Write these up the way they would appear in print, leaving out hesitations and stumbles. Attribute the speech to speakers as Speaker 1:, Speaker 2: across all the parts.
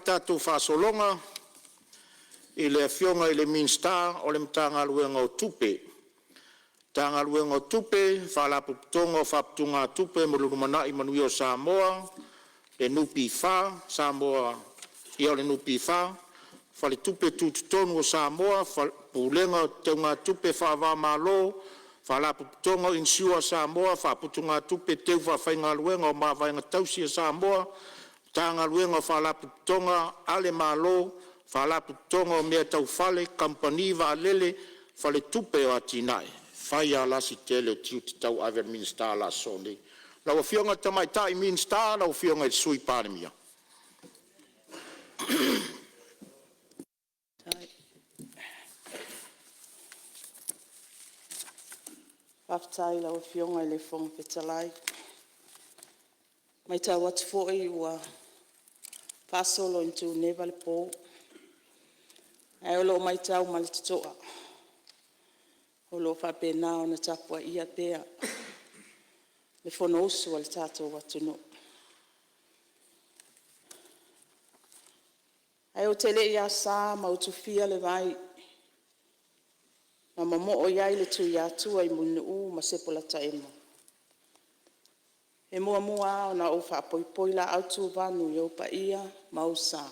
Speaker 1: tātou whāsolonga i le fionga i le Minsta o le mtanga luenga o tupe. Tanga luenga o tupe, whalapu tonga o whaptunga tupe mulurumana i manui o Samoa, le nupi wha, Samoa i o le nupi wha, whale tupe tututonu o Samoa, pulenga o teunga tupe whawa malo, whalapu tonga insiua Samoa, whaputunga tupe teu whawhainga luenga o mawainga tausi o Samoa, tanga luenga o whalapu tonga ale malo, whalapu tonga o mea tau whale, kampani wa lele, whale tupe o atinae. Whai a lasi tele o tiu te tau aver minsta la sone. Lau fionga tamai tai minsta, lau fionga i sui pāremia.
Speaker 2: Whaftai lau fionga i le whong petalai. Mai tau atu fōi ua pasolo into neva le pō. Ai olo mai tau ma le tutoa. Olo whapena o na tapua ia pēa. Le whono usu al tātou watu no. Ai o tele ia sā ma utu fia le vai. Ma mamo o iai le tu ia tua i munu u ma sepola ta emo. E mua mua o na o whapoi la autu vanu i opa ia ma o sā.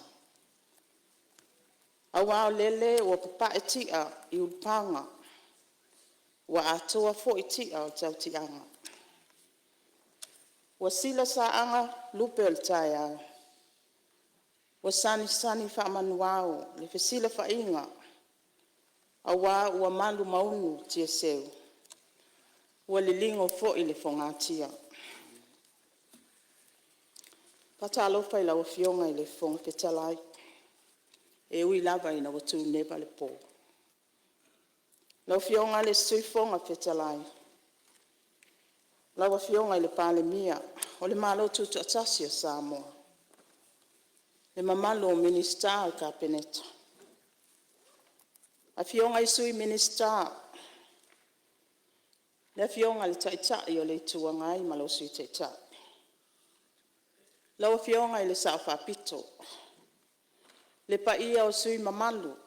Speaker 2: Au ao lele o papa e tia i upanga. Wa atoa fo i tia o tau tianga. Wa sila sa anga lupe o tai au. Wa sani whaamanuao le fesila whainga. Awa ua malu maunu tia seu. Ua le lingo fo i le whongatia. Pata alofa i lawa fionga i le whonga petalai. E ui lava i na watu neba le pō. Lawa fionga le sui whonga petalai. Lawa fionga i le pāle mia. O le malo tutu atasi o Samoa. Le mamalo o minista o Kapeneta. A fionga i sui minista. Le fionga le taitai o le tuangai ma lo sui taitai. Lawa fionga i le sao whapito. Le paia o sui mamalu.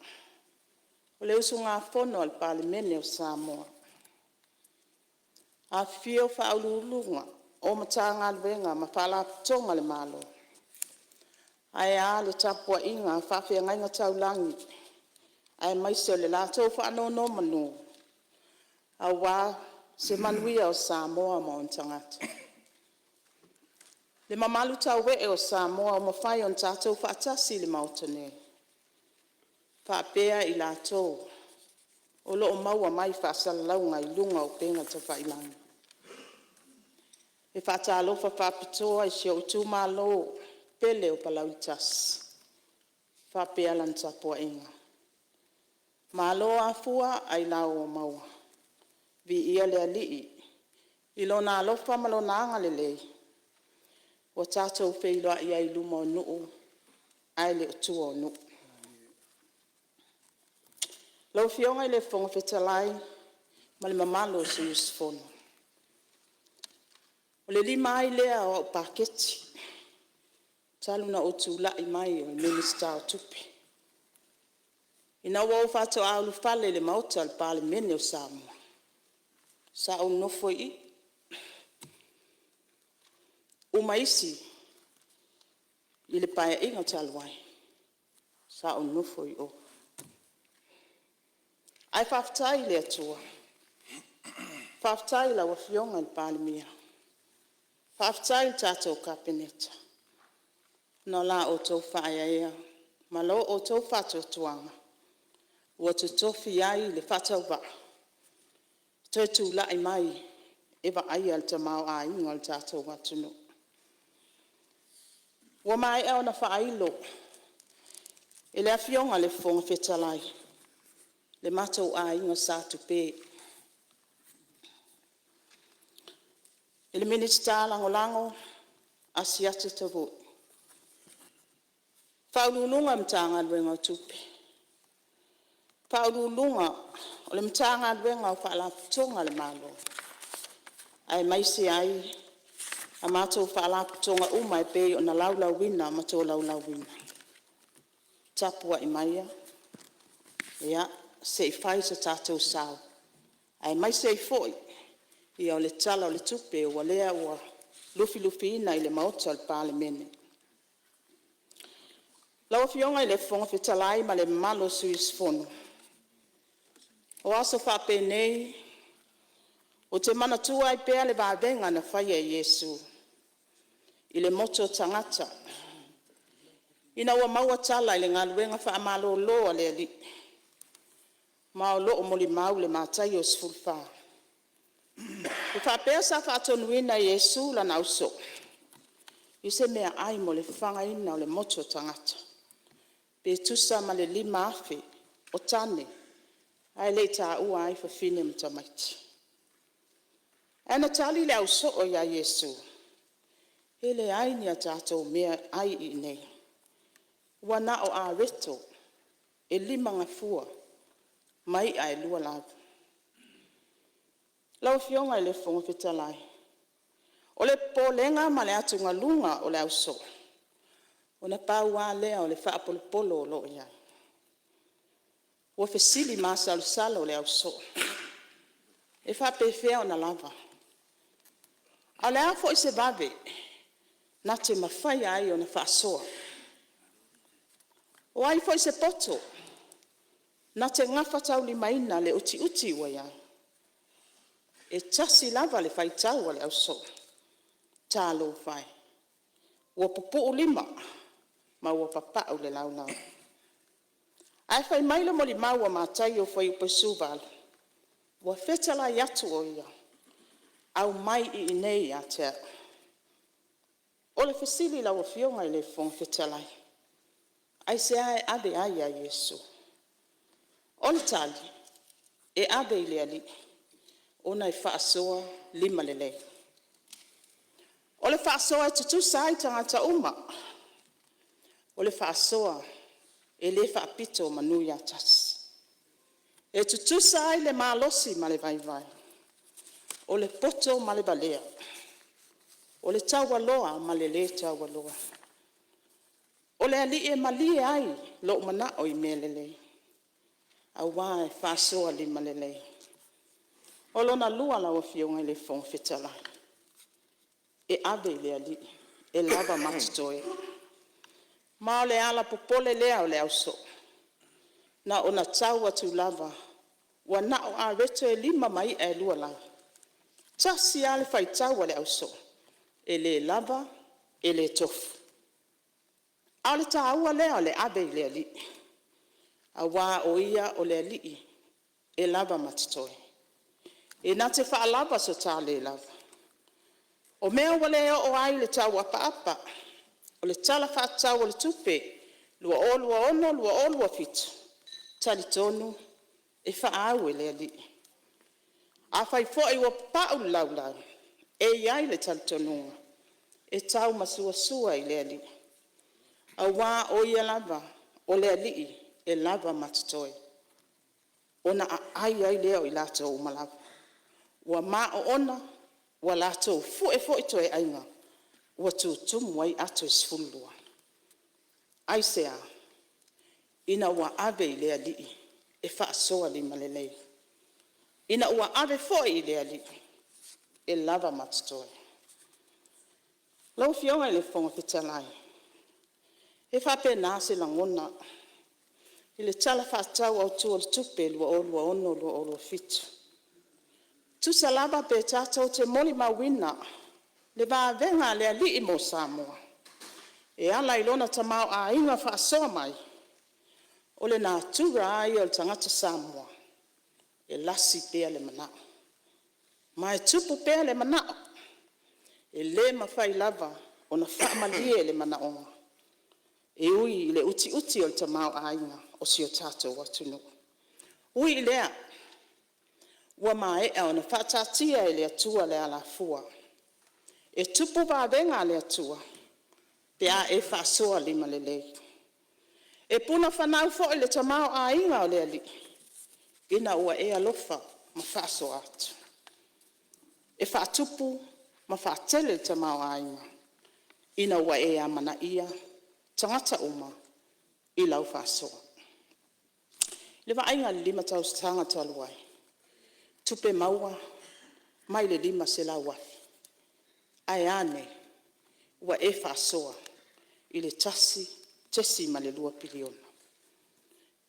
Speaker 2: O le usu ngā whono al palimene o Samoa. A fio whaululunga o matanga alwenga ma whalaputonga le malo. Ai a le tapua inga whawhia ngainga taulangi. Ai maise o le lātou whaanono manu. A wā se manuia o Samoa ma on tangata. Le mamalu tau we o Samoa o mawhai on tātou whaatasi le mautone. Whaapea i lātou. O lo o maua mai whaasalaunga i lunga o penga ta whailangi. E whaatalofa whaapitoa i sio utu malo pele o palauitas. Whaapea lan tapua inga. Malo a fua ai lau o maua. Vi ia le alii. I lona alofa malona anga le lei. O tātou wheiloa ia i luma o nuu. Ai le utua o nuu. Lau fionga i le whonga whetalai. Ma le mamalo se Yusufono. O le lima ai lea o paketi. Taluna o tūlai mai o minista o tupi. Ina wau whato aulu whale le mauta al pāle mene o Samoa. Sa o nofo i. Umaisi. I le paia inga talwai. Sa o nofo i o. Ai whaftai le atua. Whaftai la wafionga le pāle mia. Whaftai tātou Kapeneta. No la o tau whaia ea. Ma lo o tau whato tuanga. Ua tu tofi ai le whatau wa. Toi tu lai mai. Ewa ai al tamau a inga al tātou watunu. Ua mai eo na whailo. E le awhionga le whonga whetalai. Le matou a inga sātu pē. E le minista lango lango. Asiate tavu. Whaulunga mtanga luenga o tupe. Whaulunga o le mtanga luenga o whaalaputonga le malo. Ai maise ai a mātou whaalaputonga umai pē o na laulawina ma tō laulawina. tapua i maia. Ia, se I whai sa tātou sao. Ai mai se I foi. Ia o le tala o le tupe o lea ua lufi ina I le maota o le pāle mene. Lau fionga I le fonga whetalai ma le malo suis fono. O aso whape nei, o te mana tua I pēa le vāvenga na whaia Yesu. I le moto tangata. Ina ua maua tala I le ngaluenga wha amalo loa le ali. Mao lo o moli mau le mātai o sfulfa. I whapea sa whatonuina Yesu la nauso. I se mea ai mo le whanga ina o le moto tangata. Pe tusa ma le lima afe o tane. Ai le ta ua ai whawhine mtamaiti. Ana tali le au so o ya Yesu. Hele ai ni a tātou mea ai I nei. Wana o a reto. E lima ngafua. Mai ai lua lavu. Lau fionga I le fonga whitalai. O le pōlenga ma le atu ngalunga o le au so. O na pāua lea o le whaapolopolo o lo iai. Ua fesili masalusala o le au so. E whapewhea o na lava. A le afo I se vave. Na te mawhai ai o na whaasoa. O ai fo I se poto. Na te ngafa tau li maina le uti ua iai. E tasi lava le whai tau o le au so. Tā lo whai. Ua pupu lima. Ma ua papau le lau lau. Ai whai maila mo li maua mātai o whai upe sūwalu. Ua whetala I atu o ia. Au mai I nei a tea. O le whesili lau a fionga I le whong whetalai. Ai se ai ade ai a Yesu. O le tali. E ade I le ali. Ona I whaasoa lima le lei. O le whaasoa e tutu sai tangata uma. O le whaasoa e le whaapito manuia tas. E tutu sai le malosi ma le vai. O le poto ma le balea. O le taualoa ma le taualoa. O le ali e malie ai lo mana o I melele. Au wā e whaasoa lima le lei. O lona lua lau fionga I le whong whetalai. E ave le ali. E lava matitoe. Ma o le ala popole lea o le au so. Na o na tau atu lava. Wa na o a reto e lima mai e lua lau. Tasi ale whai tau o le au so. E le lava, e le tofu. A le taua lea o le ave le ali. A wā o ia o le ali. E lava matitoe. E na te whaalava so tā le lava. O mea wale o ai le tau apa. O le tala whaatau o le tupe. Lua ono, lua o lua fitu. Tali tonu. E whaau e le ali. A whai fo I wa pau lau. E iai le tali tonunga. E tau masua I le ali. A wā o ia lava. O le ali. E lava matatoe. Ona ai leo I lato o malava. Wa ma o ona, wa lato fu e toe ainga. Wa tumu ai ato isfulua. Ai sea, ina wa ave I le ali. E whaasoa li malelei. Ina wa ave I le ali. E lava matatoe. Lau fionga I le whonga whitalai. E whape nāse langona. I le tala whaatau au tu o le tupe lua ono lua o lua fitu. Tu salaba pe tātou te moli mawina. Le vāvenga le ali I mo Samoa. E ala ilona tamau a inga whaasoa mai. O le nā tura ai o le tangata Samoa. E lasi pea le manao. Mai tupu pea le manao. E le mawhai lava o na whaamalie le manaonga. E ui le uti o le tamau a inga o si o tātou watunu. Ui lea. Ua mai o na whaatatia e le atua le ala fua. E tupu vāvenga le atua. Pea e whaasoa lima le lei. E puna whanau fo le tamau a inga o le ali. Ina ua e alofa ma whaasoa atu. E whaatupu ma whaatele le tamau a inga. Ina ua e amana ia. Tangata uma. i lau whaasoa. Le vaenga le 5 tausanga talu ai. Tupe maua, mai le 5 se lau wafi. Ai ane, ua e whaasoa, i le tesi ma le 2 piliona.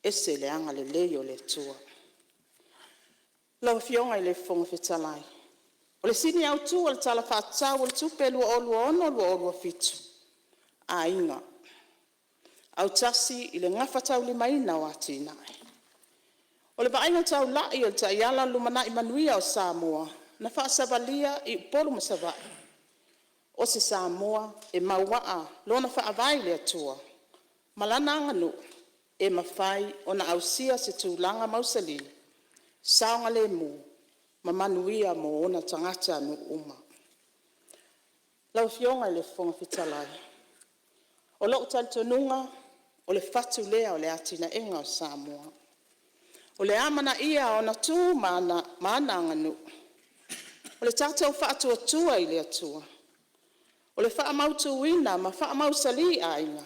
Speaker 2: Ese le anga le leo le tua. Lau fionga i le fonga whetalai. O le sini au tu o le tala whaatau o le tupe lua olua fitu. A inga. Au tasi i le ngafatau li maina o ati nai. O le vaenga tau lai o le taiala lumana i manuia o Samoa. Na whaasavalia i polu masavai. O se Samoa e mauaa lona whaavai le atua. Malana anganu e mawhai o na ausia se tūlanga mausali. Saonga le mu, mamanuia mo ona tangata anu uma. Lau fionga i le fonga fitalai. O lo utaltonunga, o le fatu lea o le atina enga o Samoa. O le amana ia o na tū maana anganu. O le tātou whaatua tua i le atua. O le wha mautu wina ma wha mausali a inga.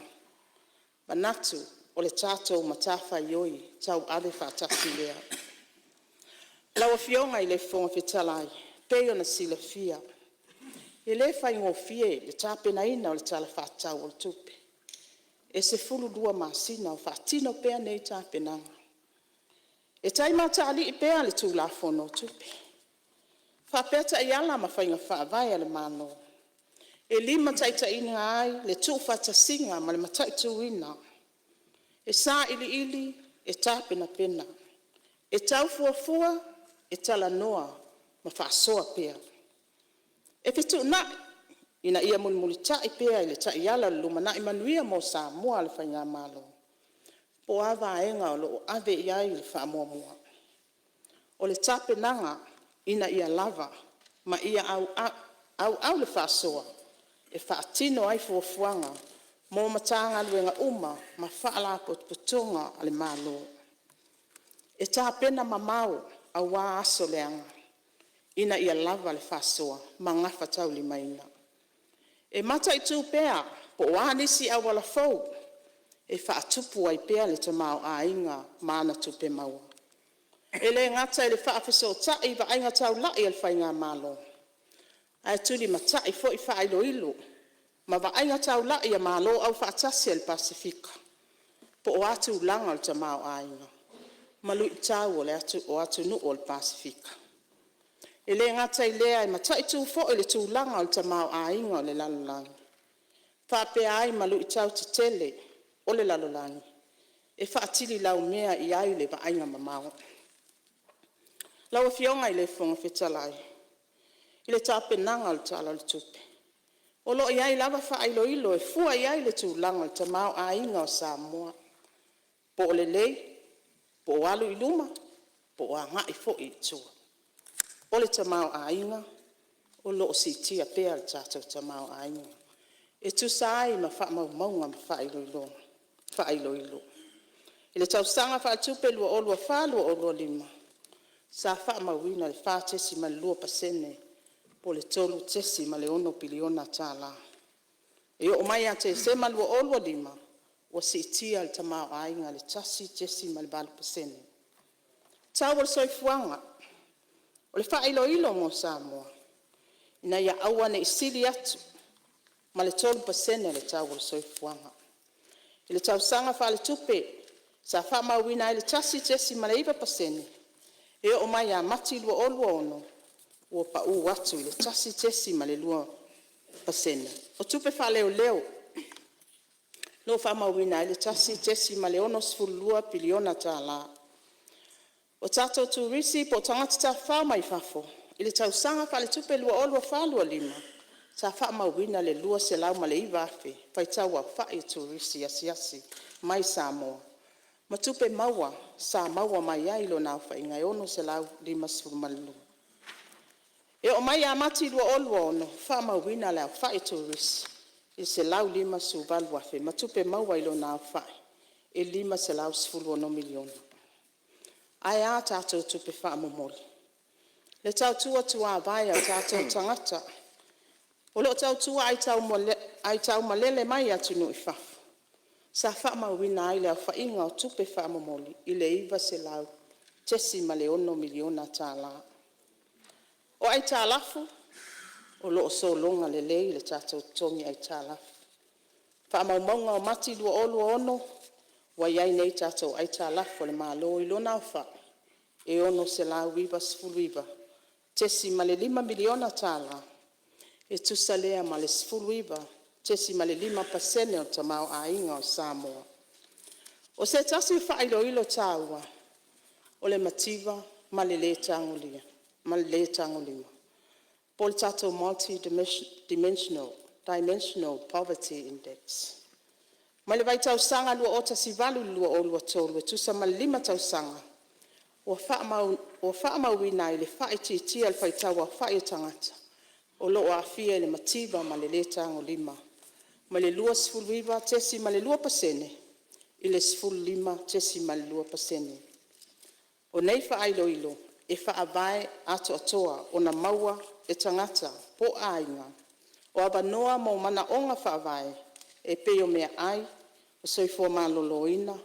Speaker 2: Manatu o le tātou matafa ioi tau ale whaatasi lea. Lawa fionga i le fonga fitalai, peo na sila fia. E le whai ngō fie le tāpena ina o le tala whaatau o le tupe. E se fulu 2 masina o whaatino pea nei tāpenanga. E taima taali i pea le tūlafono o tupe. Whapeta i ala ma whainga whaavai ale mano. E 5 taita ina ai le tū whatasinga ma le mataitu ina. E sā ili e tāpena pena. E tau fuafua e tala noa ma whaasoa pea. E fitu na ina ia mulmuli tai pea i le tai ala lumana i manuia mo Samoa le whainga malo. Po ava enga o lo ave iai le whaamua mua. O le tāpenanga ina ia lava ma ia au le whaasoa. E whaatino ai fuafuanga mo matanga luenga uma ma whaala putunga ale malo. E tāpena mamau a wā aso leanga. Ina ia lava le whasoa ma ngafa tau li maina. E mata i tū pea po wā nisi a wala fau. E whaatupu ai pea le tamau a inga maana tupe maua. E le ngata i le whaafiso tai wa ainga tau lai al whainga malo. Ai tuli matai fo i whailo ilu. Ma wa ainga tau lai a malo au whaatasi al Pasifika. Po o atu langa al tamau a inga. Malu i tau o atu nu o Pasifika. E le ngata i lea i matai tū fo i le tū langa al tamau a inga o le lalulangi. Whapea ai malu i tau te tele o le lalulangi. E whaatili lau mea i ai le wa ainga mamau. Lau fionga i le fonga whetalai. I le tāpenanga al tala le tupe. O lo i ai lava whailo ilo e fua i ai le tū langa al tamau a inga o Samoa. Po o le lei, po o alu i luma, po o anga i fo i tua. O le tamau a inga, o lo o si tia pea le tātou tamau a inga. E tu sai ma wha maunga ma whailo ilo. I le tausanga wha tupe lua o lua wha lua o lua 5. Sa wha mauina le wha tesi ma le 2% po le tolu tesi ma le 1 piliona tāla. E o mai a te se ma lua o lua 5, o si tia le tamau a inga le tesi ma le 2%. Tau o soifuanga, o le whailo ilo mo Samoa, ina ia awane i sili atu, ma le 12% le tau o soifuanga. I le tau sanga wha le tupe, sa wha mauina i le tesi ma le 1%, e o mai a mati lua o lua ono, o pa u atu i le tesi ma le 2%. O tupe wha leo, no wha mauina i le tesi ma le 1.2 piliona tāla. O tātou tūrisi po tangata tā whao mai whafo. I le tausanga wha le tupe lua o lua wha lua 5. Sa wha mauina le lua se lau ma le iwafe. Whai taua wha i tūrisi asi mai Samoa. Ma tupe maua, sa maua mai ailo nā wha ingai ono se lau 5 malulu. E o mai a mati lua o lua ono, wha mauina le wha i tūrisi. I se lau 5 wafe. Ma tupe maua ilo nā wha. E 5 se lau 10 miliona. Ai a tātou tupe wha momoli. Le tau tua vai a tātou tangata. O lo tau tua ai tau malele mai atu no i whafu. Sa whaamauina ai lea whainga o tupe whaamamoli i le iwa se lau tesi ma le 1 miliona tāla. O ai tālafu, o loo solonga le lei le tātou tongi ai tālafu. Whaamaumaunga o mati lua olu ono, wa iai nei tātou ai tālafu le mālo i lona wha. E ono se lau iwa sifuru iwa, tesi ma le 5 miliona tāla. E tusa lea ma le sifuru iwa, tesi ma le 5% o tamau a inga o Samoa. O se tasi whailo ilo tāua, o le mativa ma le le tangolia, ma le le tangolima. Po le tātou multi-dimensional poverty index. Ma le vai tau sanga lua ota si valu lua o lua tolu, e tusa ma le 5 tau sanga. O whaamauina i le whaititia le whaitaua whai o tangata. O loo a fia le mativa ma le le tangolima. Ma le lua sifuluiva tesi ma le lua pasene, i le sifululima tesi ma le lua pasene. O nei whaailo ilo, e whaavae ato atoa o na maua e tangata po ainga. O abanoa mo mana onga whaavae, e peo mea ai, o soifua maloloina,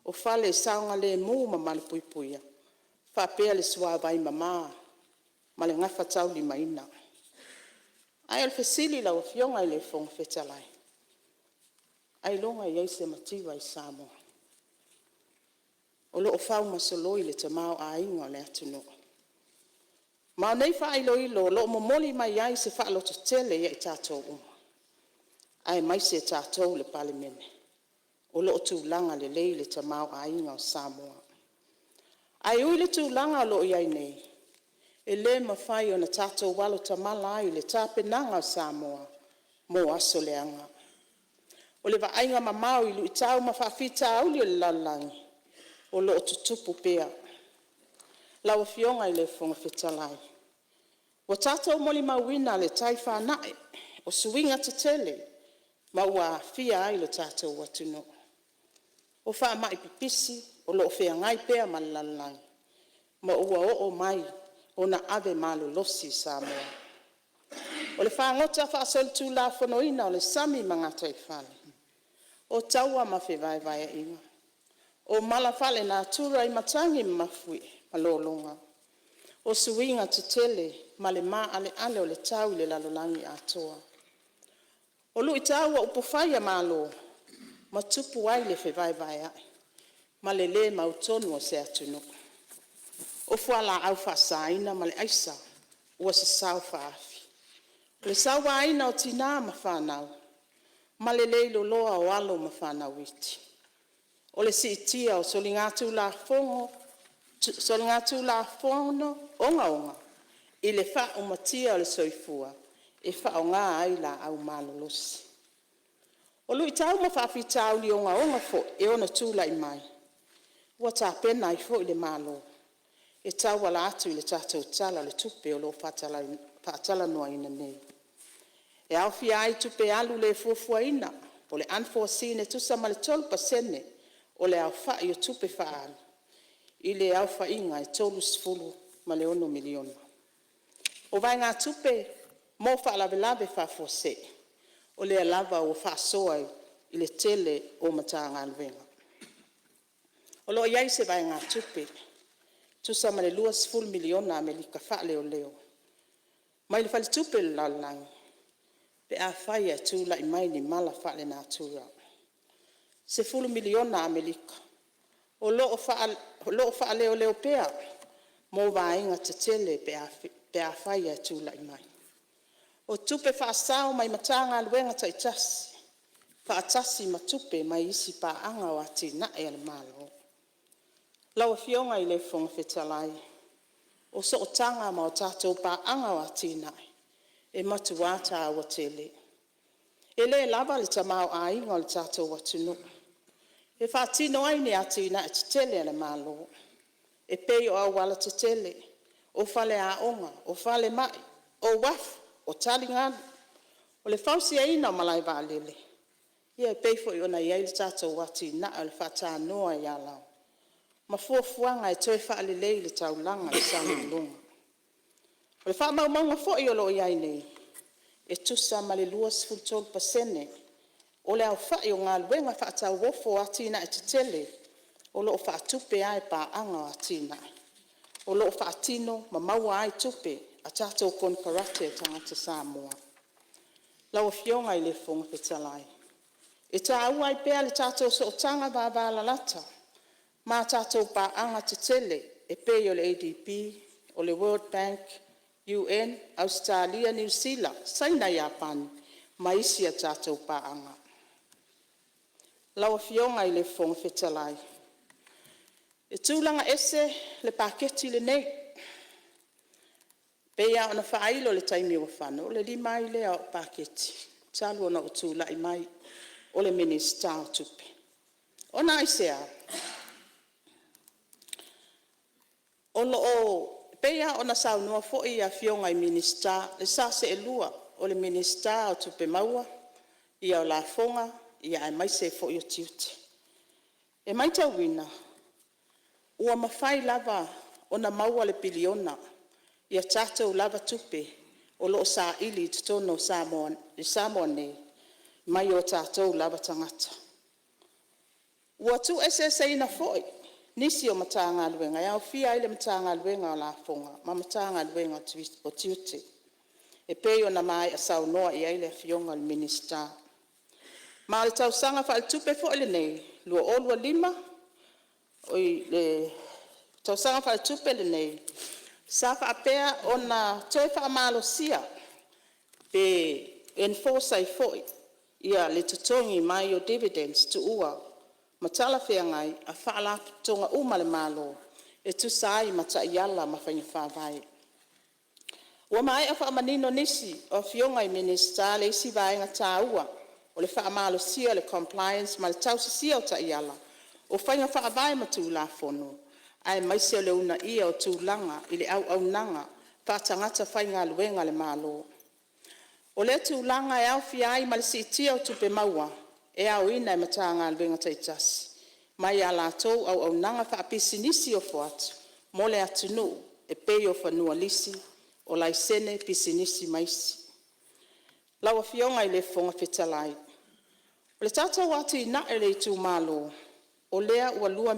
Speaker 2: o whale saunga le mu ma malipuipuia. Whapea le suavai mama, ma le ngafa tau li maina. Ai al fesili la o fionga i le fonga fetalai. Ai longa i eise mativa i Samoa. O loo whau masoloi le tamau a inga le atunu. Ma nei whailo ilo, loo momoli mai ai se whaaloto tele i tātou uma. Ai mai se tātou le palimene. O loo tūlanga le lei le tamau a inga o Samoa. Ai ui le tūlanga loo iai nei. E le mawhai o na tātou walo tamala ai le tāpenanga o Samoa. Mo aso leanga. O le vainga mamau i lui tau mawhawhita au li le lalangi. O loo tutupu pea. Lau fionga i le fonga fetalai. Wa tātou moli mawina le tai whanae. O suinga te tele. Maua fia ai le tātou watuno. O wha mai pipisi. O loo fea ngai pea ma le lalangi. Ma ua o mai. O na ave malu losi Samoa. O le whangota whaasol tū la whanoina o le sami mangata i whale. O taua ma vai vai inga. O mala whale na tura i matangi mafui malolonga. O suinga te tele ma le maa ale ale o le tau le lalolangi atoa. O lui taua upofaya malo ma tupu ai le vai vai ai. Ma le le mautonu o se atunu. O fuala au whasaina ma le aisa ua se sau whaafi. Le sau aina o tina ma whanau. Ma le leilo loa o alo ma whanau iti. O le si itia o solingatu la fono onga. I le wha umatia o le soifua. E wha o ngā ai la au malolosi. O lui tau ma whaafi tau li onga fo e ona tūla i mai. Ua tā pena i fo i le malo. E tau wala atu i le tātou tala le tupe o lo whaatala noa ina nei. E au fia ai tupe alu le fuafua ina, o le unforeseen e tusa ma le 12% o le au whai o tupe whaalu. I le au whainga e tolu sifulu ma le 1 miliona. O vai ngā tupe mo whaalawe whaafose, o le alava o whaasoa i le tele o mata ngā luenga. O lo iai se vai ngā tupe, tusa ma le 2 miliona Amerika wha leo leo. Mai le whale tupe le lalangi. Pe a whai e tūla i mai ni mala whale nā tūra. Se 10 miliona Amerika. O loo wha leo leo pea. Mō vāinga te tele pe a whai e tūla i mai. O tupe wha sao mai matanga luenga tai tasi. Wha tasi ma tupe mai isi pa anga o ati na e ale malo. Lau fionga i le fonga fetalai. O so o tanga ma o tātou pa anga o ati na e. E matu wata awa tele. E le lava le tamau a inga o le tātou watunu. E whaatino ai ni ati na e te tele ale malo. E pei o awala te tele. O whale a onga, o whale mai, o wafu, o talingalu. O le whausi a ina o malai waalele. Ia e pei fo i ona iai le tātou wati na o le whaata noa i alau. Ma fuafuanga e toi whaalelei le taulanga i sangalunga. O le whaamaumaunga fo i olo iai nei. E tusa ma le 2% o le au whai o ngā luenga whaatau wofo atina e te tele, o loo whaatupe ai pa anga atina. O loo whaatino ma maua ai tupe a tātou kon karate e tangata Samoa. Laua fionga I le fonga petalai. E tā au ai pēa le tātou so o tanga vāvāla lata, mā tātou pa anga te tele e pēi o le ADB, o le World Bank, UN, Australia, New Zealand, saina Japan, maisi a tātou pa anga. Laua fionga I le fonga fetalai. E tūlanga ese le paketi le nei. Pea ona whaailo le taimi o whano, le lima I le au paketi. Talu ona o tūla I mai, o le minista o tupe. Ona I sea. Ono o pea ona saunua fo'i a fionga I minista, le sa se e lua o le minista o tupe maua, ia o la fonga, ia e mai se fo'i o tiuti. E mai tau wina, ua mawhai lava ona maua le piliona, ia tātou lava tupe o loo sa ili tutono Samoa nei, mai o tātou lava tangata. Ua tu ese ina fo'i, nisi o matanga luenga, ia o fia ile matanga luenga o la fonga, ma matanga luenga o tiuti. E pei o na mai a saunoa I aile fionga le minista. Ma le tau sanga wha tupe fo'i le nei, lua olua lima, oi le tau sanga wha tupe le nei, sa wha apea o na toi wha amalo sia, pe enforce I fo'i, ia le tutongi mai o dividends tu ua, matala whea ngai a whaala tonga umale malo, e tu sai mata iala ma whainga whawai. Ua mai a wha manino nisi o fionga I minista le isi vaenga tā ua, o le wha amalo sia le compliance ma le tausi sia o ta iala, o whainga whaavai ma tū la fono, ai maise o le una ia o tūlanga I le au nanga, whaatangata whainga luenga le malo. O le tūlanga e au fiai ma le sitia o tupe maua, e au ina e matanga luenga taitasi. Mai a lātou au nanga whaapisinisi o fuatu, mo le atunu e pei o whanua lisi, o laisene pisinisi maisi. Laua fionga I le fonga fetalai. O le tātou ati na e le tū malo, o lea ua 2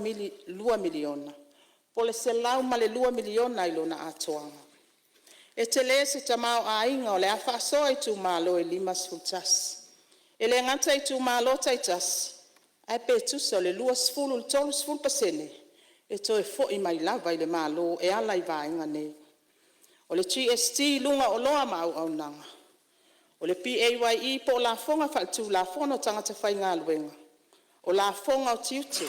Speaker 2: miliona. Po le se lau ma le 2 miliona I lona atoanga. E te le se tamau a inga o le awha soa I tū malo e 5 fultasi. E le ngata I tū malo taitasi, ai pe tusa o le 2.3%, e toe fo'i mai lava I le malo e ala I vaenga nei. O le GST lunga o loa ma au nanga. O le PAYE po la fonga whaaltu la fono tangata whainga luenga. O la fonga o tiute,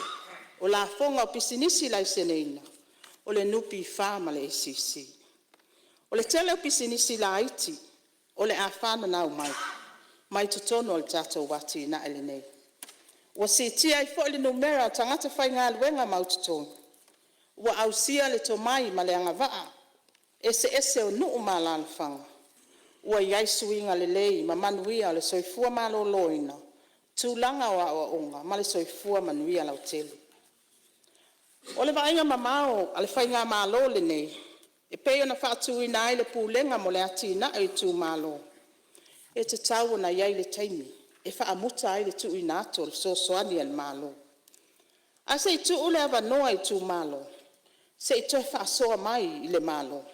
Speaker 2: o la fonga o pisinisi lai seneina, o le nupi whama le ACC. O le tele o pisinisi la iti, o le awhana nau mai tutono o le tatou wati na ele nei. Ua si tia I fo le numera o tangata whainga luenga maututono. Ua au sia le tomai ma le angawaa, ese o nuu malana whanga. Ua iai suinga le lei ma manuia o le soifua malo loina, tūlanga o onga, ma le soifua manuia lau tele. O le vainga mamao, ale whainga malo le nei, e peo na whaatuina ai le pūlenga mo le atina e tū malo. E te tau na iai le taimi, e whaamuta ai le tuina ato le sosoani al malo. A se I tu ule avanoa I tū malo, se I toe whaasoa mai I le malo.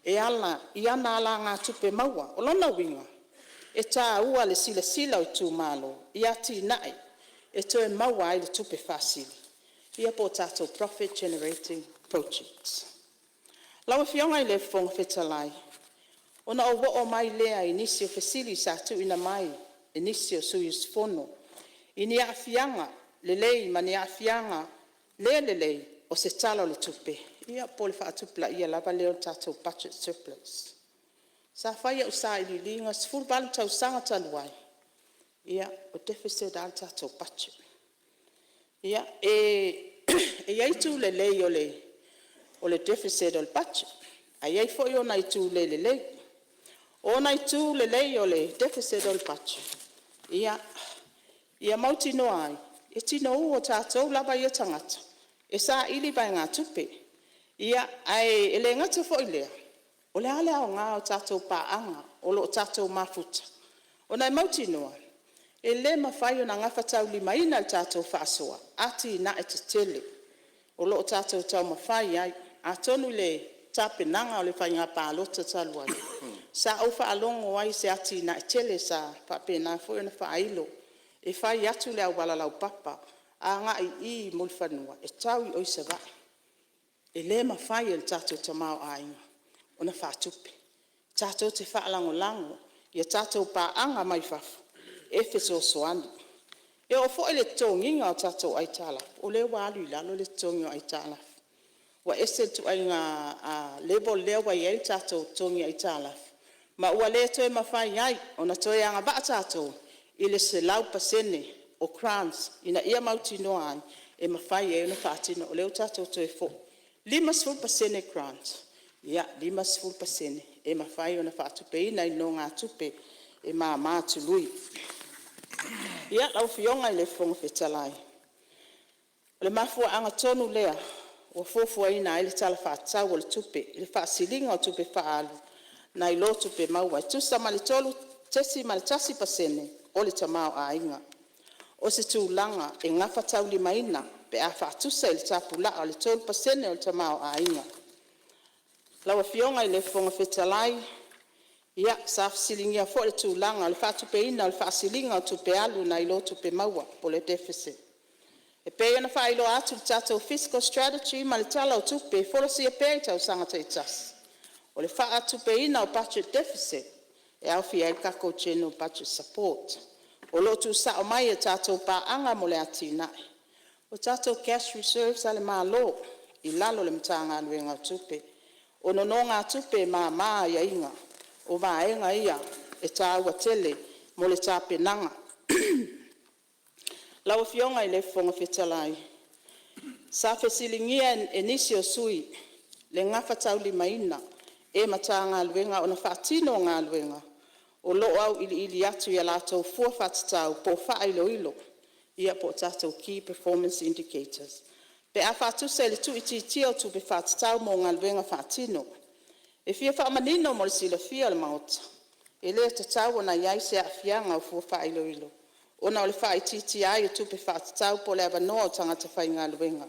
Speaker 2: E ala, I ana ala ngā tupe maua, o lona winga. E tā ua le sila o tū malo, I ati nai, e toe maua ai le tupe whasili. Ia po tātou profit generating projects. Lawa fionga I le fonga fetalai. Ona o wo o mai lea I nisi o fesili sa tu ina mai, I nisi o suyus fono. I ni afianga, le lei ma ni afianga, le lei, o se talo le tupe. Ia po le whaatupla ia lava leo tātou budget surplus. Sa whaia usa I lilinga, sifuru balu tau sanga taluai. Ia, o deficit al tātou budget. Ia, e iaitu le lei o le deficit o le budget. A iai fo I ona I tu le lei. Ona I tu le lei o le deficit o le budget. Ia mauti no ai. E tino o tātou lava ia tangata. E sa ili vai ngā tupe. Ia, ai, ele ngata fo I lea. O le ale au ngā o tātou paanga, o lo tātou mafuta. O nai mauti noa. E le mawhai o na ngafa tau limaina le tātou whaasoa, ati na e te tele. O loo tātou tau mawhai ai, a tonu le tāpenanga o le whainga pālota talua. Sa au whaalongo ai se ati na e tele sa whapena fo na whailo. E whai atu le au walalau papa, a ngai I mulwhanua, e tau I oisa vai. E le mawhai o le tātou tamau ainga, o na whātupe. Tātou te whaalango lango, ia tātou pāanga mai whafu. Efeso soani. E o fo ele tonginga o tātou ai tālaf. O le wālu lalo le tongi o ai tālaf. Wa ese tu ai ngā level lea wa iei tātou tongi ai tālaf. Ma ua le toi mawhai ai, o na toi anga ba tātou, I le se lau pasene o crowns, ina ia mauti noa ai, e mawhai e una whātino, o leo tātou toi fo. 5% crowns. Ia, 5% e mawhai o na whātupe ina I no ngā tupe e mā tului. Ia lau fionga I le fonga whetalai. O le mafua anga tonu lea, o fofua ina I le tala whaatau o le tupe, I le whaasilinga o tupe whaalu, na I lo tupe maua. Tusa ma le tolu tesi ma le tasi pasene o le tamau a inga. O se tūlanga e ngafa tau limaina, pe a whaatusa I le tapula o le tolu pasene o le tamau a inga. Lau fionga I le fonga whetalai, ia sa fasilingia fo le tūlanga, le whaatupe ina, le whaasilinga o tupe alu na I lo tupe maua po le deficit. E pēia na whailo atu le tātou fiscal strategy ma le tala o tupe, folosi e pēi tau sangata I tasi. O le whaatupe ina o budget deficit, e au fia I kako general budget support. O lotu sa o mai e tātou pāanga mo le atinai. O tātou cash reserves ale mālo, I lalo le mtanga anuenga o tupe. O nononga tupe mā ia inga. O vaenga ia e tāua tele mo le tāpenanga. Lau fionga I le fonga whetalai. Sa whesilingia e nisi o sui, le ngafa tau limaina, e matanga aluenga o na whaatino ngā aluenga. O loo au ili atu ia lātou fua whatatau po whailo ilo, ia po tātou key performance indicators. Pe a whatusa le tu iti tio tu pe whatatau mo ngā aluenga whaatino. E fia whaamanino mo le sila fia le maota. E lea tatau na iai se a fianga o fua whailo ilo. Ona o le whaititi ai o tupe whatatau po le abanoa o tangata whai ngā luenga.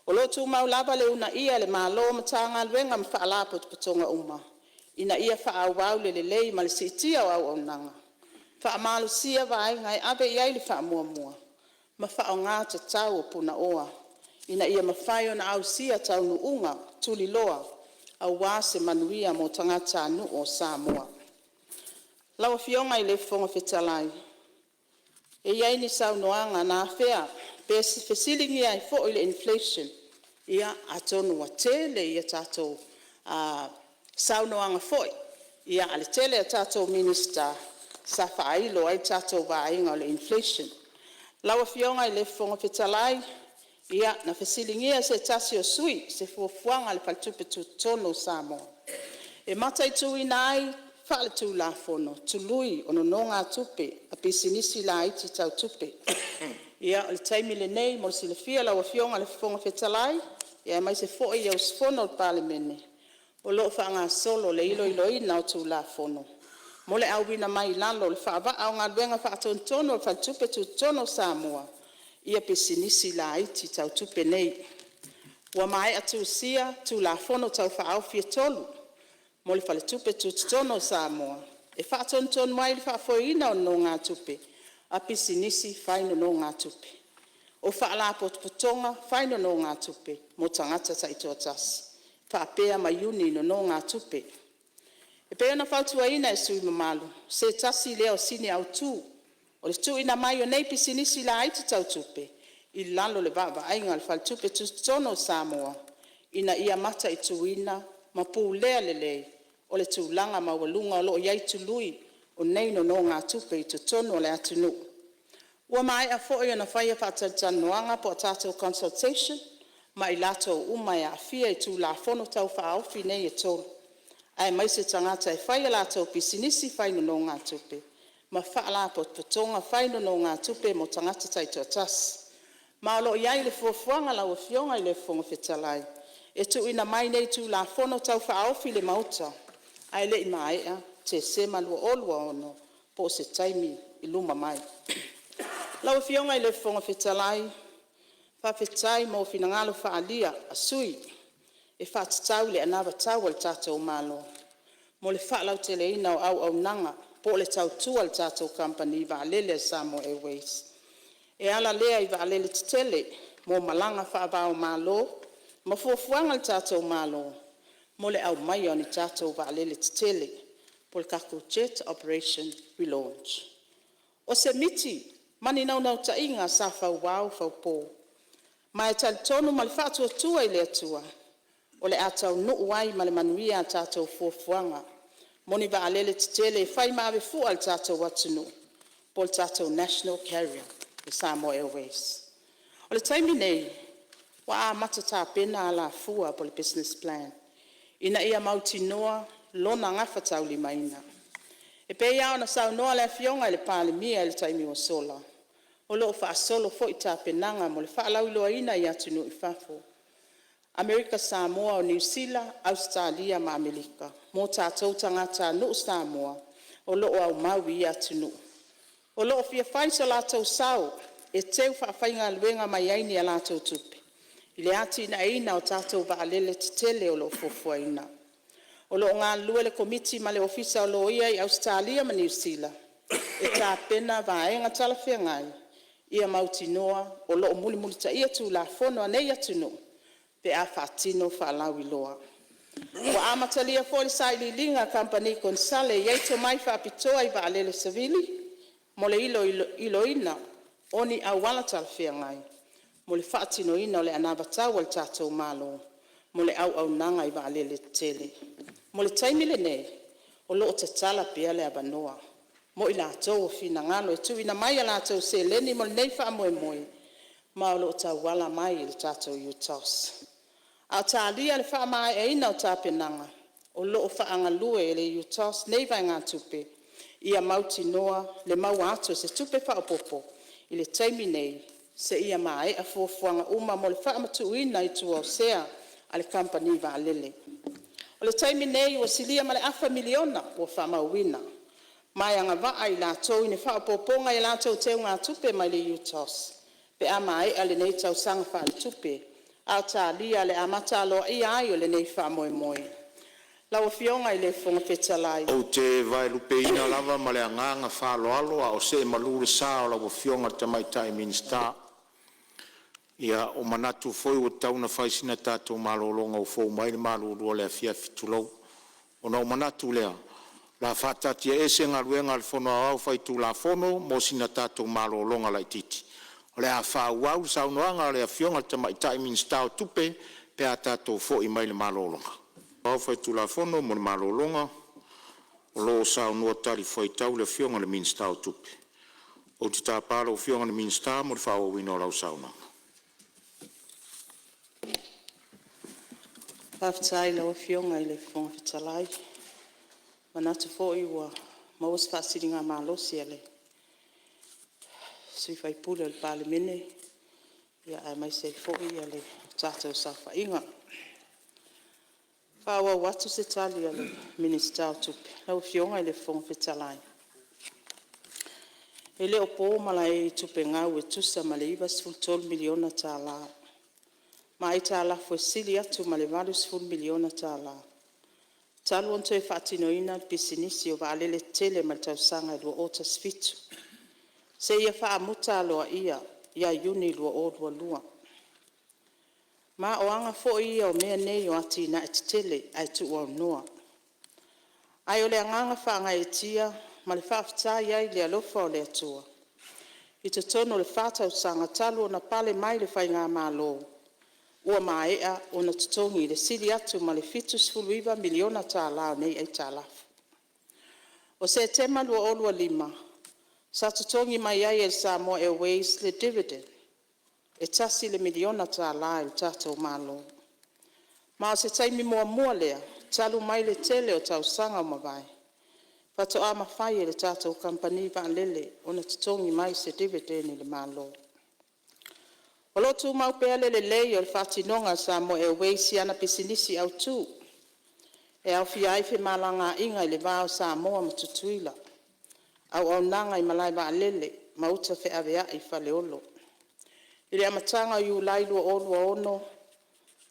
Speaker 2: O lo tu mau lava le una ia le mālo ma tā ngā luenga ma whaalapo tu patonga uma. Ina ia whaawau le lei ma le sitia o au nanga. Whaamalu sia vai ngai abe iai le whaamua mua. Ma whao ngā tatau o puna oa. Ina ia mawhai o na au sia tau nu unga tuli loa. Au wase manuia mo tangata anu o Samoa. Lawa fionga I le fonga whetalai. E iai ni sau noanga na whea, pe fesilingi ai fo ile inflation. Ia atonu wa tele ia tātou sau noanga foi. Ia ale tele a tātou minister sa whailo ai tātou vainga o le inflation. Lawa fionga I le fonga whetalai, ia na fesilingi se tasi o sui, se fuafuanga le paltupe tu tono Samoa. E matai tu inai, whaale tū la fono, tului o no ngā tupe, a pisinisi la iti tau tupe. Ia, le taimi le nei, mo si le fia lau a fionga le fonga whetalai, ia mai se fo i au sfono o palemene. O loo whaanga solo le ilo ina o tū la fono. Mo le au wina mai lalo, le whaava au ngā luenga whaaton tono, le whaatupe tu tono Samoa. Ia pisinisi la iti tau tupe nei. Wa mai atu sia, tū la fono tau whaau fia tolu. Mo le whale tupe tu tono Samoa. E whaaton tono mai le whaafoina o no ngā tupe. A pisinisi whaino no ngā tupe. O whaalapo putonga whaino no ngā tupe. Mo tangata ta ito atasi. Whaapea mai uni no ngā tupe. E pea na whautua ina e sui mamalu. Se tasi leo sini au tū. O le tu ina mai o nei pisinisi la aiti tau tupe. I lalo le vava ainga le whale tupe tu tono Samoa. Ina ia mata I tuina. Ma pu lea lelei. O le tūlanga mawalunga o loo iai tului o neino no ngā tupe I tono le atunu. Ua mai a fo i na whaia whaatanoanga po a tātou consultation, ma I lato umai a fia I tū la fono tau whaofi nei e tolu. Ai mai se tangata e whaia lato pisinisi whaino no ngā tupe, ma whaala po patonga whaino no ngā tupe mo tangata taito atas. Ma o loo iai le fuafuanga lau a fionga I le fonga whetalai. E tu ina mai nei tū la fono tau whaofi le mauta. Ai le I mai te se malua olua ono po se taimi i luma mai. Lau fionga i le fonga fetalai, whawhetai mo finangalo whaalia a sui, e whatatau le anawa tau al tātou malo. Mo le whaalau tele ina au nanga, po le tau tua al tātou company va alele Samoa Airways. E ala lea i va alele tele, mo malanga whaabao malo, ma fuafuanga al tātou malo, mo le au mai o ni tātou va alele tele, po le kako jet operation relaunch. O se miti, mani nau ta inga sa whau po. Mai tal tonu ma le whaatua tua i le atua, o le atau nuu wai ma le manuia a tātou fuafuanga, moni va alele tele fai mawe fu al tātou watunu, po le tātou national carrier, le Samoa Airways. O le taimi nei, wa a matata pena ala fua po le business plan, ina ia mauti noa lona ngafa tau li maina. E pe ia ona sau noa le fionga le pale mia le taimi o sola. O loo wha solo fo i tā penanga mo le wha lau loa ina i atunu i fafo. Amerika, Samoa o New Zealand, Australia ma Amerika. Mo tātou tangata no Samoa o loo au maui i atunu. O loo fia whaisa lātou sau e teu whaaffainga luenga mai aini a lātou tupe. I le ati ina eina o tātou wa alele tele o loo fofua ina. O loo ngā lue le komiti ma le ofisa o loo ia i Australia ma New Zealand. E tā pena wa enga talawhia ngai. Ia mauti noa o loo muli muli ta ia tu la fono anei atunu. Pe a whaatino whaalau i loa. Wa amatalia fōle sai li linga company konsale yeito mai whaapitoa i wa alele savili. Mo le ilo ina oni au wala talawhia ngai. Mo le whaatino ina o le anabatau al tātou malo. Mo le au nanga i wa alele tele. Mo le taimile nei, o loo te tala pia le abanoa. Mo i lātou o fina ngano e tu ina mai a lātou se leni mo le nei wha moe moe. Ma o loo tau wala mai i le tātou UTOS. A tā lia le wha mai e ina o tā penanga. O loo wha anga lue e le UTOS nei vai ngā tupe. Ia mauti noa le mau ato se tupe wha opopo. I le taimi nei, se ia mai a fuafuanga uma mo le wha matu ina i tua o sea a le company va alele. O le taimi nei o silia ma le afa miliona o wha mauina. Mai anga waa i lātou i ne wha poponga i lātou teo ngā tupe mai le UTOS. Pe a mai a le nei tau sanga wha tupe. A tā lia le amata aloa i ai o le nei wha moe moe. Lau fionga i le fonga fetalai.
Speaker 1: O te vai lupe ina lava ma le anganga wha alo a o se malure sa o lau fionga te mai tai minista. Ia o manatu foi o tauna whaisina tātou malolonga o fōu mai le malolua le afia fitulau. O nau manatu lea. La whatatia ese ngā ruenga le whono au whaitu la whono mo sina tātou malolonga lai titi. O le a whauau saunoanga le a fionga te maitai minsta o tupe pe a tātou fo i mai le malolonga. Au whaitu la whono mo le malolonga o loo saunua tari whaitau le fionga le minsta o tupe. O te tāparo o fionga le minsta mo le whauawino lau saunanga.
Speaker 2: Whaftai lau fionga i le fonga fetalai. Manatu fo i ua maus whaasiri ngā mālosi ale. Sui whai pule le pāle mene. Ia ai mai se fo i ale tātou sa whainga. Whaua watu se tali ale minista o tupe. Lau fionga i le fonga fetalai. E leo pō mala e tupe ngau e tusa ma le iwa 12 miliona tā la. Ma i tā la fo sili atu ma le 12 miliona tā la. Talu onto e whaatino ina pisinisi o waalele tele ma tau sanga lua ota sfitu. Se ia wha muta aloa ia iuni lua o lua. Ma o anga fo ia o mea nei o ati na et tele ai tu o noa. Ai o le anganga wha anga e tia ma le whaafta iai le alofa o le atua. I te tono le whaatau sanga talu o na pale mai le whai ngā mālo. Ua maea o na tutongi le sili atu ma le fitus fuluiva miliona tā lao nei ai tā lafu. O se tema lua olua lima, sa tutongi mai ai el Samoa Airways le dividend, e tasi le miliona tā lao il tātou malo. Ma o se taimi mua lea, talu mai le tele o tau sanga o mawai. Pato a mawhai e le tātou company va lele o na tutongi mai se dividend le malo. O lotu mau pea le lei o le whatinonga Samoa Airways i ana pisinisi au tū. E au fia ai whi malanga inga i le vāo Samoa matutuila. au nanga I malai ba lele mauta fe avea I faleolo. Ile amatanga yu lailu o ono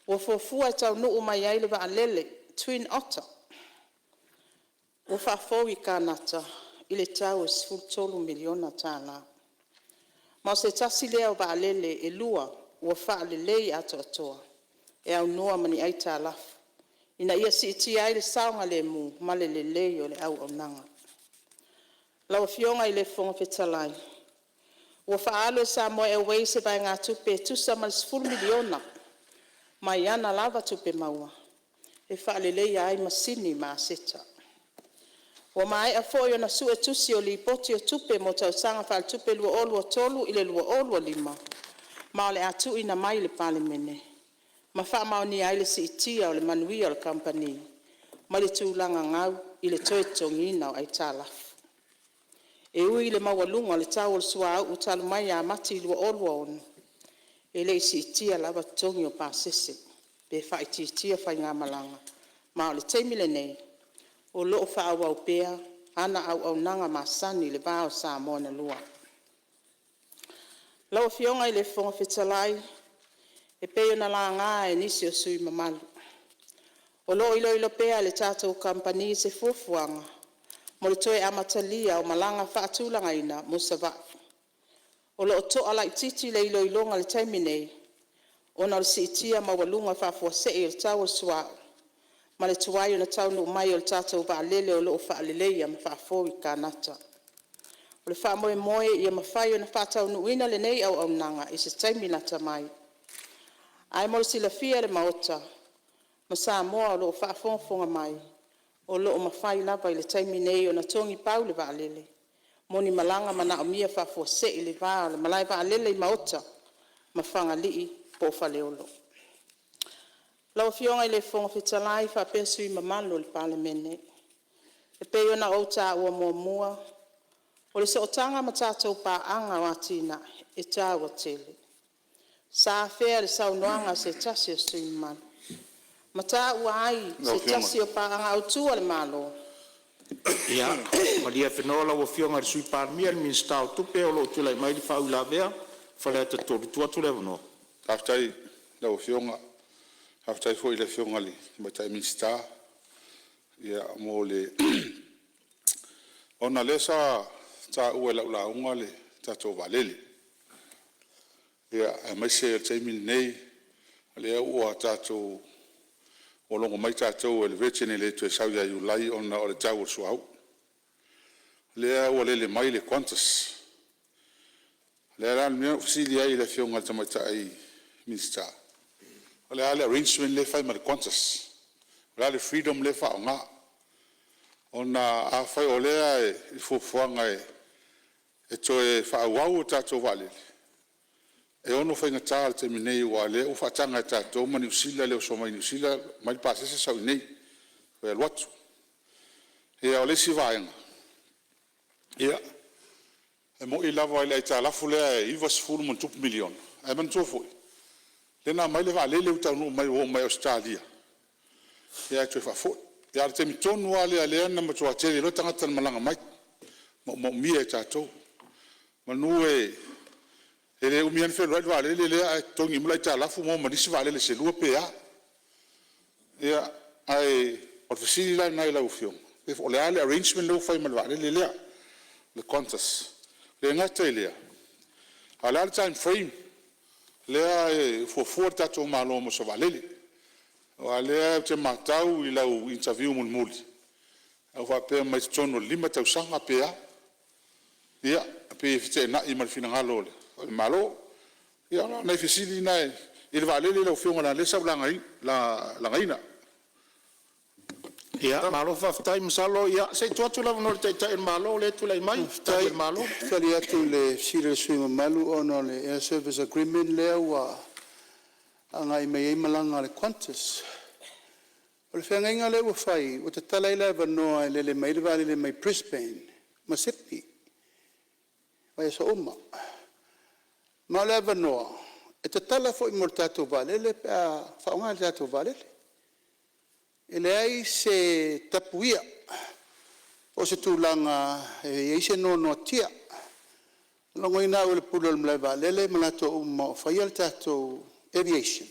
Speaker 2: wa fofua tau no mai ai le ba lele Twin Otter. Wa fa foi kanata ile tau sfutolu miliona tana. Ma se tasi leo ba lele e lua wa fa lele atoa. E au noa mani ai talafu. Ina ia si iti ai le saunga le mu male lele o le au nanga. Lau fionga I le fonga fetalai. Wa faalo sa mo e wei se vai ngā tupe tusa mal 10 miliona. Mai ana lava tupe maua. E whaalelei ai masini ma seta. Wa mai a foi ona su e tusi o li poti o tupe mo tau sanga whaal tupe lua olua tolu ile lua olua lima. Ma ole atu ina mai le pale mene. Ma wha maoni ai le si itia o le manuia o le company. Ma le tūlanga ngau ile toe tongina o ai talafu. E ui le mawalunga le tau o le sua au utalu mai a mati lua olua onu. E le isi itia lava tongi o pāsese. Pe wha iti itia whai ngā malanga. Ma o le teimile nei. O loo wha au au pea. Ana au nanga masani le vāo sa moana lua. Lau fionga I le fonga fetalai. E peo na la ngā e nisi o sui mamalu. O loo ilo pea le tātou company se fuafuanga. Mo le toe amatalia o malanga whaatulanga ina musava. O lo to ala ititi le ilonga le taimi nei. O na le sitia mawalunga whaafua se e le tau sua. Ma le tuai o na tau no mai o le tātou wa lele o lo whaalelei am whaafoi kanata. O le wha moe I mawhai o na whaatau no ina le nei au nanga I se taimi nata mai. Ai mo le sila fia le maota. Ma sa moa o lo whaafonga mai. O lo mawhai lava I le taimi nei o na tongi pau le waalele. Moni malanga mana o mia whaafua se I le vaa le malai waalele I maota. Mawhanga lii po whaleolo. Lau fionga I le fonga fitalai whaapesui mamalo le palemene. E peo na ota ua mua. O le seotanga matatou pa anga watina e tawa tele. Sa fea le saunoanga se tasi o sui manu. Mata ua ai se tasi o pa anga autua le malo.
Speaker 1: Ia, malia whenola wa fionga le sui pārmia le minsta o tupe o lo tulai mai li whau la vea. Whalea te toru tuatu le wano.
Speaker 3: Haftai lau fionga. Haftai fo I le fionga li. Matai minsta. Ia mo le. Ona le sa ta ue la unga le tato valele. Ia mai se te mil nei. Le ua tato o longo mai tato le vetene le tu sau ya Julai ona o le tau suau. Le ua le mai le Qantas. Le ran me ofisili ai le fionga tamata ai minsta. Le ale arrangement le fai mar Qantas. Le freedom le fa nga. Ona a fai o lea e fuafuanga e toe whaawau tato valele. E ono whainga tāle te minei wa le o whaatanga e tato ma niusila leo so mai niusila mai pāsese sau nei. Wea luatu. E o lesi vaenga. Ia. E mo I lava I ta lafu lea e iwa sifuru mon tupu milion. E man tofoi. Lena mai le valele utau no mai o mai Australia. Ia toe whafoi. Ia te mi tonu ale ale na matua tele lo tangata malanga mai. Mo mia e tato. Manu ele o mian fe right vale le tongi mula ta lafu mo manisi vale le se lua pea. Ia ai o fasili la nai la ufio. If ole ale arrangement lo fai mal vale le Qantas. Le ngata ile. Ala time frame le for tato malo mo so vale. Wale te matau I lau interview muli. Au fa pe mai tono lima tau sanga pea. Ia pe fite na I mal finangalo le. Malo. Ia na fisili na il vale le lo fionga na le sa la ngaina.
Speaker 1: Ia, malo whaftai msalo, ia, sei tuatu la vano te tae malo le tu lai mai, tae malo.
Speaker 4: Whali atu le sire sui mamalu ono le Air Service Agreement lea wa angai mai ei malanga le Qantas. O le whengainga le ua whai, o te talai la vanoa le mai le vale le mai Brisbane, ma Sydney, vai so uma. Ma le vanoa, e te tala fo I mor tātou vale le whaonga le tātou vale le. E le ai se tapuia, o se tūlanga e se no tia. Longo ina o le pula le mlaiva lele malato umo whaia le tātou aviation.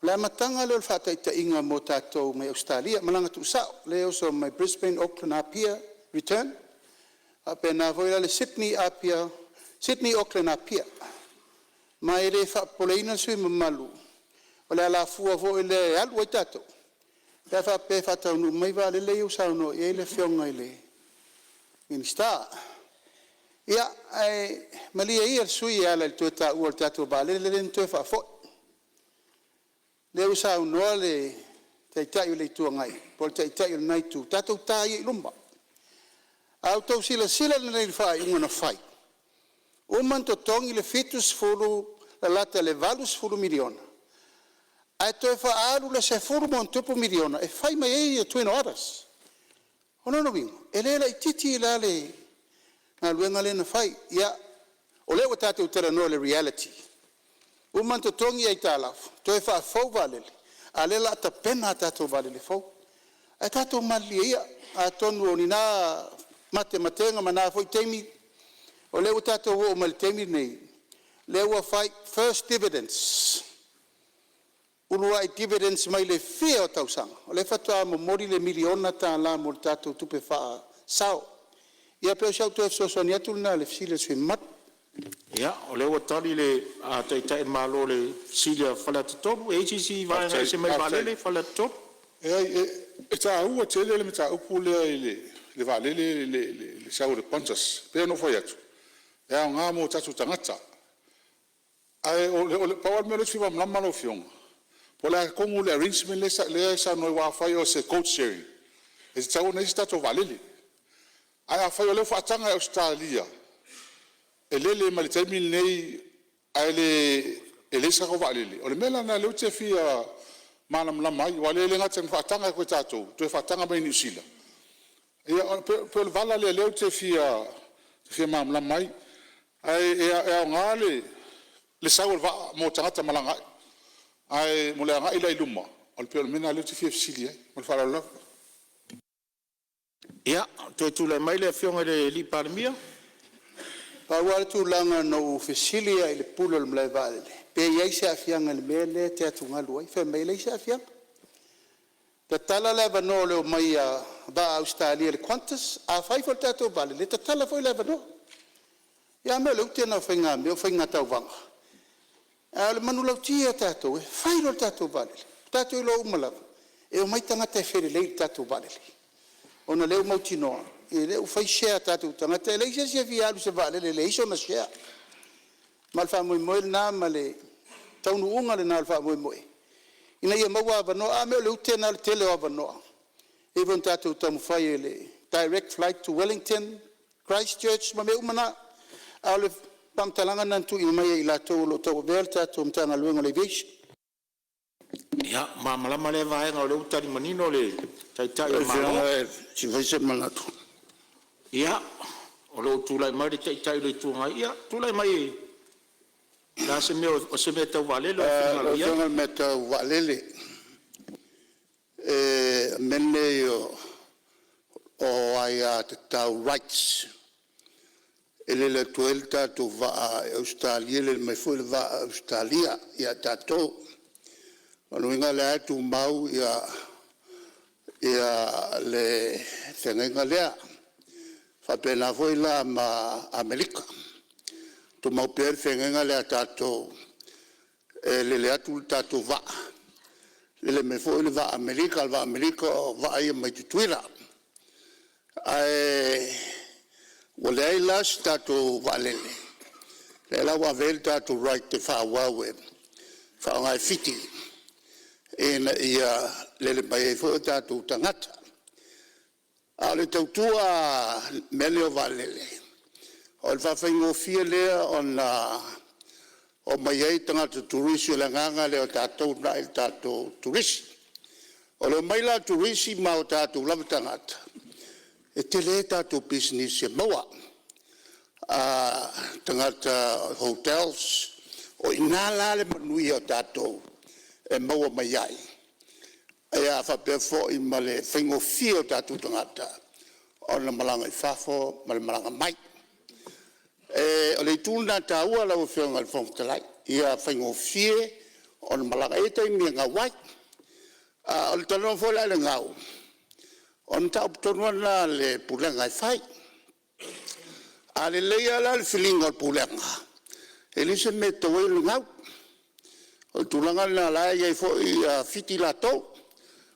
Speaker 4: Le matanga le whataita inga mo tātou mai Australia, malanga tu sao, leo so mai Brisbane, Auckland, Apia, return. Ape na voila le Sydney, Apia, Sydney, Auckland, Apia. Mai re whapoleina sui mamalu. O le ala fua vo le alu ai tātou. Pea whape whatau nu mai wa le leo sao no, e le whionga i le minister. Ia, malia ia sui e ala le tuata ua le tātou ba, le tue whafoi. Leo sa unoa le taitai o le tua ngai, po le taitai o le nai tu, tātou tā i lumba. Au tau sila le nei whai ungana whai. Uman to tongi le fitus fulu, la lata le valus fulu miliona. Ai toi wha alu le se fulu mon tupu miliona, e whai mai e tuino aras. Ono no wingo, e le la i titi la le, na luenga le na whai, ia, o leo tātou tera no le reality. Uman to tongi ai tālafu, toi wha fau valele, a le la ta pena tātou valele fau. Ai tātou mali ia, a tonu o ni nā matenga mana foi teimi, o leo tātou o mali teimi nei, leo a whai first dividends. Ulua i dividends mai le fia o tausanga, o le fatua mo mori le miliona tā la mo le tātou tupe wha sao. Ia peo siau tu so ni atu na le fsile sui mat.
Speaker 1: Ia, o leo atali le taitai malo le silia whalatatopu, ACC vai ngai se mai valele whalatatopu.
Speaker 3: E tā ua tele le me tā upu lea i le valele le sau le Qantas, pea no whai atu. E au ngā mo tatu tangata. Ai, o le pawal mea le twiwa mlama no fionga. Po le kongu le arrangement le sa noi wa whai o se coach sharing. E se tau nei tatu valele. Ai a whai o leo whaatanga e Australia. E lele ma le taimil nei ai le sa ko valele. O le mela na leo te fia manam lamai, wa lele ngata ng whaatanga koe tātou, tu e whaatanga mai New Zealand. Ia, pe le vala leo te fia manam lamai, ai au ngā le sau mo tangata malangai, ai mo le ngai lai luma, o le pe le mena leo te fia fisili, mo le whalala.
Speaker 1: Ia, tu e tūlai mai le fionga le li paramia.
Speaker 4: Pa wale tu langa no fisilia i le pulo le mlai valele. Pe iai se afianga le mele te atunga luai, fe mai le se afianga. Ta tala le vano leo mai a ba Australia le Qantas, a whaifo te atu valele, ta tala foi le vano. Ia me leu tēnā whainga me o whainga tau vanga. A le manu lau tia tātou, e whairo le tātou valele. Tātou i lo umalawa. E o mai tangata e where lei tātou valele. Ona leo mauti noa. E leo whai share tātou tangata. E leisa se fi alu se valele, le iso na share. Malwha moe moe nā ma le taunu unga le nā alwha moe moe. Ina ia maua avanoa, a meo leu tēnā le tele o avanoa. E von tātou tamu whai e le direct flight to Wellington, Christchurch, ma me umana. A le pamtalanga nantu i mai i lātou lo tau vel tātou mtanga luenga le aviation.
Speaker 1: Ia, malama le vaenga o leo tari manino le taitai o malo.
Speaker 4: Si vaise malatu.
Speaker 1: Ia, o leo tūlai mai le taitai le tuanga. Ia, tūlai mai la se mea o se mea tau valele o whingalu ia.
Speaker 4: O whingalu mea tau valele. Mene o ai a te tau rights. Ele le tuel tātou va Australia, le mai foi le va Australia, ia tātou. Anu inga le atu mau ia le whengenga lea. Whapena foi la ma Amerika. Tu mau pēr whengenga lea tātou. Le atu tātou va. Le me foi le va Amerika va ia mai tutuira. Wale ai las tātou valele. Le la wa vel tātou right te whawawe. Whaongai fiti. Ena ia lele mai e fo tātou tangata. A le tautua mele o valele. O le whawhaingo fia lea o mai ei tangata turisi o le nganga leo tātou na il tātou turisi. O le mai la turisi ma o tātou lava tangata. E te le tātou business e maua. Tangata hotels o inala le manui o tātou. E maua mai ai. E a whapea fo i ma le whaingo fio tātou tangata.
Speaker 5: o na malanga I whafo, ma le malanga mai. O le tūna tā ua lau whionga le whongtalai. Ia whaingo fie, o na malanga e tai mia ngā wai. O le tanoa whola le ngau. O na tau putonua na le pulenga I whai. A le leia la le whilinga le pulenga. E lise me tau e le ngau. O le tūlanga na la iai fo I fiti la tau.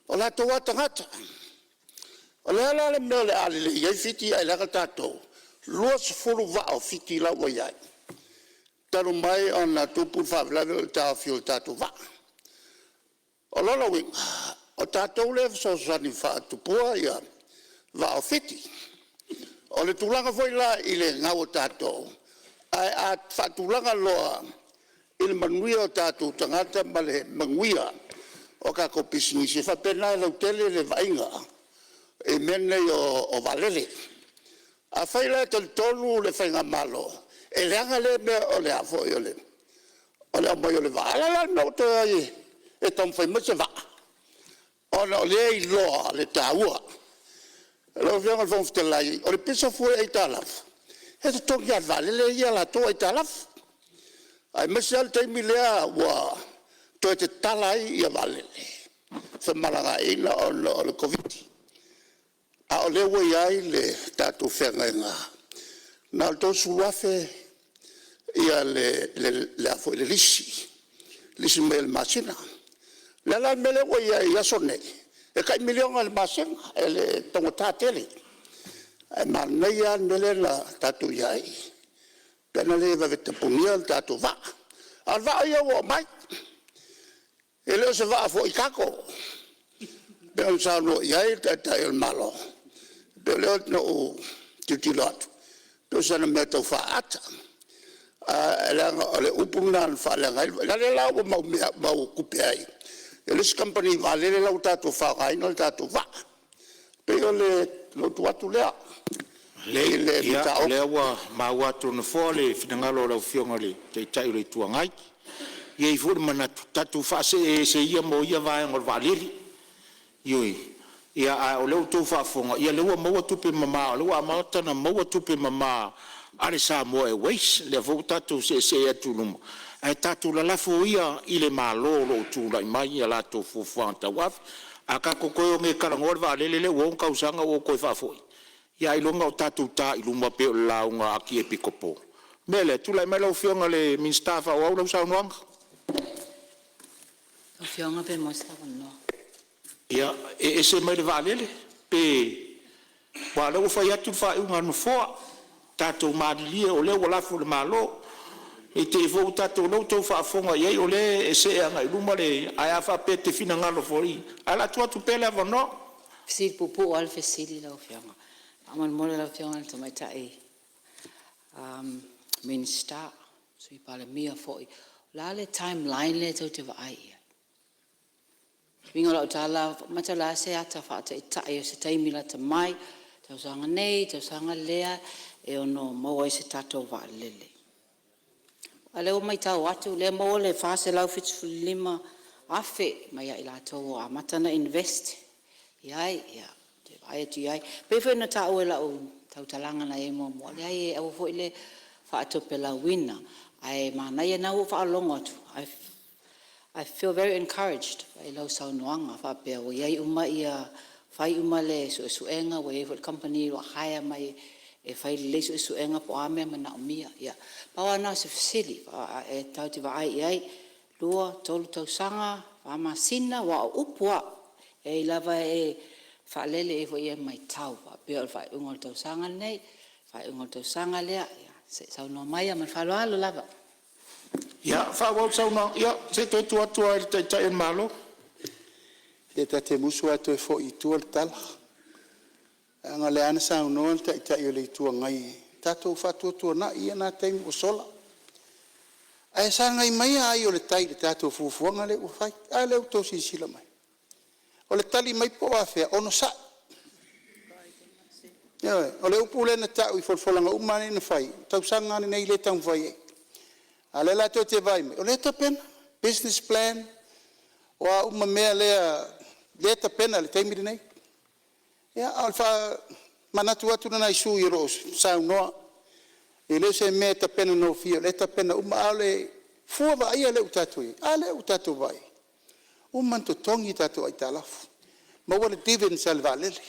Speaker 5: O la tau atangata. O le ala le mea le ale le iai fiti ai laka tātou. Lua se fulu wa o fiti la wa iai. Taro mai o na tupu whawelawe o tā whio tātou wa. O lolo wing, o tātou le so sani wha tupua ia wa o fiti. O le tūlanga foi la I le ngau o tātou. Ai a wha tūlanga loa I le manuia o tātou tangata ma le manguia o ka ko pisini se whapena lau tele le vainga. E mene o valele. A whaila te tolu le whainga malo. E leanga le mea o le afo I o le. O le amai o le va. Ala no te ai. E tom whai mese va. O le I loa le tāua. E lau whianga le whongfte lai. O le pisa fua e tālaf. E te tongi a valele ia la toa e tālaf. Ai mese al teimi lea wa. Toi te talai ia valele. Wha malanga ina o le COVID. A o le wai ai le tātou whenga ngā. Nā o tō suafe ia le afo I le lisi. Lisi me le masina. Le ala me le wai ai aso nei. E kai milionga le masina e le tongo tātele. E manei a nele la tātou iai. Pena le vaveta punia le tātou va. Al va ia o mai. E leo se va afo I kako. Pena sa no iai tātai el malo. Pe leo no titilot. Pe sana me tau whaata. Le upuna al whalenga. Le lau mau kupe ai. E lis company valele lau tātou whakai no tātou wha. Pe o le lotu atu lea.
Speaker 1: Le wa mau atu na fo le finangalo lau fionga le te tai le tuangai. Ia I furi mana tatu whaase e se ia mo ia vai ngol valili. Ioi. Ia a o leo tō whaafonga, ia leua maua tupe mama, leua mautana maua tupe mama, are sa moa e weis, lea vau tātou se atu luma. Ai tātou la lafo ia I le mālo lo tūla I mai, ia lātou fufuanga tawaf, a ka kokoe o me karangore wa lelele wong kausanga o koe whaafoi. Ia I longa o tātou tā I luma pe o launga aki e pikopo. Mele, tūlai mai lau whionga le minstafa o au lau saunuanga?
Speaker 6: Lau whionga pe mostafa noa.
Speaker 1: Ia, e se mai le valele, pe wa leo whai atu whai unga no fua, tātou mādilia o leo walafu le mālo, e te fōu tātou lau tau whaafonga iei o le e se anga I luma le ai awha pe te whina ngalo fori. Ala tua tu pele ava no?
Speaker 6: Fisili pupu o al fisili lau whionga. Aman mole lau whionga le tamai tae. Minister, sui pale mia foi. La le timeline le tau te waai ia. Wingo lau tala, mata la se ata whaata I tae o se taimila ta mai, tau sanga nei, tau sanga lea, e ono maua I se tatou wa lele. A leo mai tau atu, lea maua le whaase lau fitu lima afe, mai a ila tau a matana invest. Iai, ia, te vai atu iai. Pewhi na tau e lau tau talanga na e mua, lea e au fo ile whaatope lau wina. Ai mana ia nau whaalongo atu. I feel very encouraged by lau saunoanga whapea o iai uma ia whai uma le suenga wa e for company wa haya mai e whai le suenga po ame mana o mia ia pawa na se fasili e tau te waai iai lua tolu tau sanga wama sina wa upua e lava e whalele e fo ia mai tau whapea o whai ungol tau sanga nei whai ungol tau sanga lea ia se saunoa mai a man whaloalo lava.
Speaker 1: Ia, whawau sauna, ia, se toi tua I te tai en malo.
Speaker 4: E te musu atu e fo I tua le tala. Anga le ana saunoa le tai o le tua ngai. Tātou whatua na ia nā teimu o sola. Ai sa ngai mai ai o le tai le tātou fufuanga le ufai. Ai leo tō sisila mai. O le tali mai po a whea, ono sa. O le upule na tau I folfolanga umane na whai. Tau sangane nei le tau whai e. Ale la to te vai me. O le ta pena, business plan, o a uma mea lea, le ta pena, le teimiri nei. Ia, al manatu atu na isu i ro saunoa. E le se me ta pena no fia, le ta pena ale fua va ia le utatu i, ale utatu vai. Manto tongi tatu ai talafu. Ma wale divin sal valele.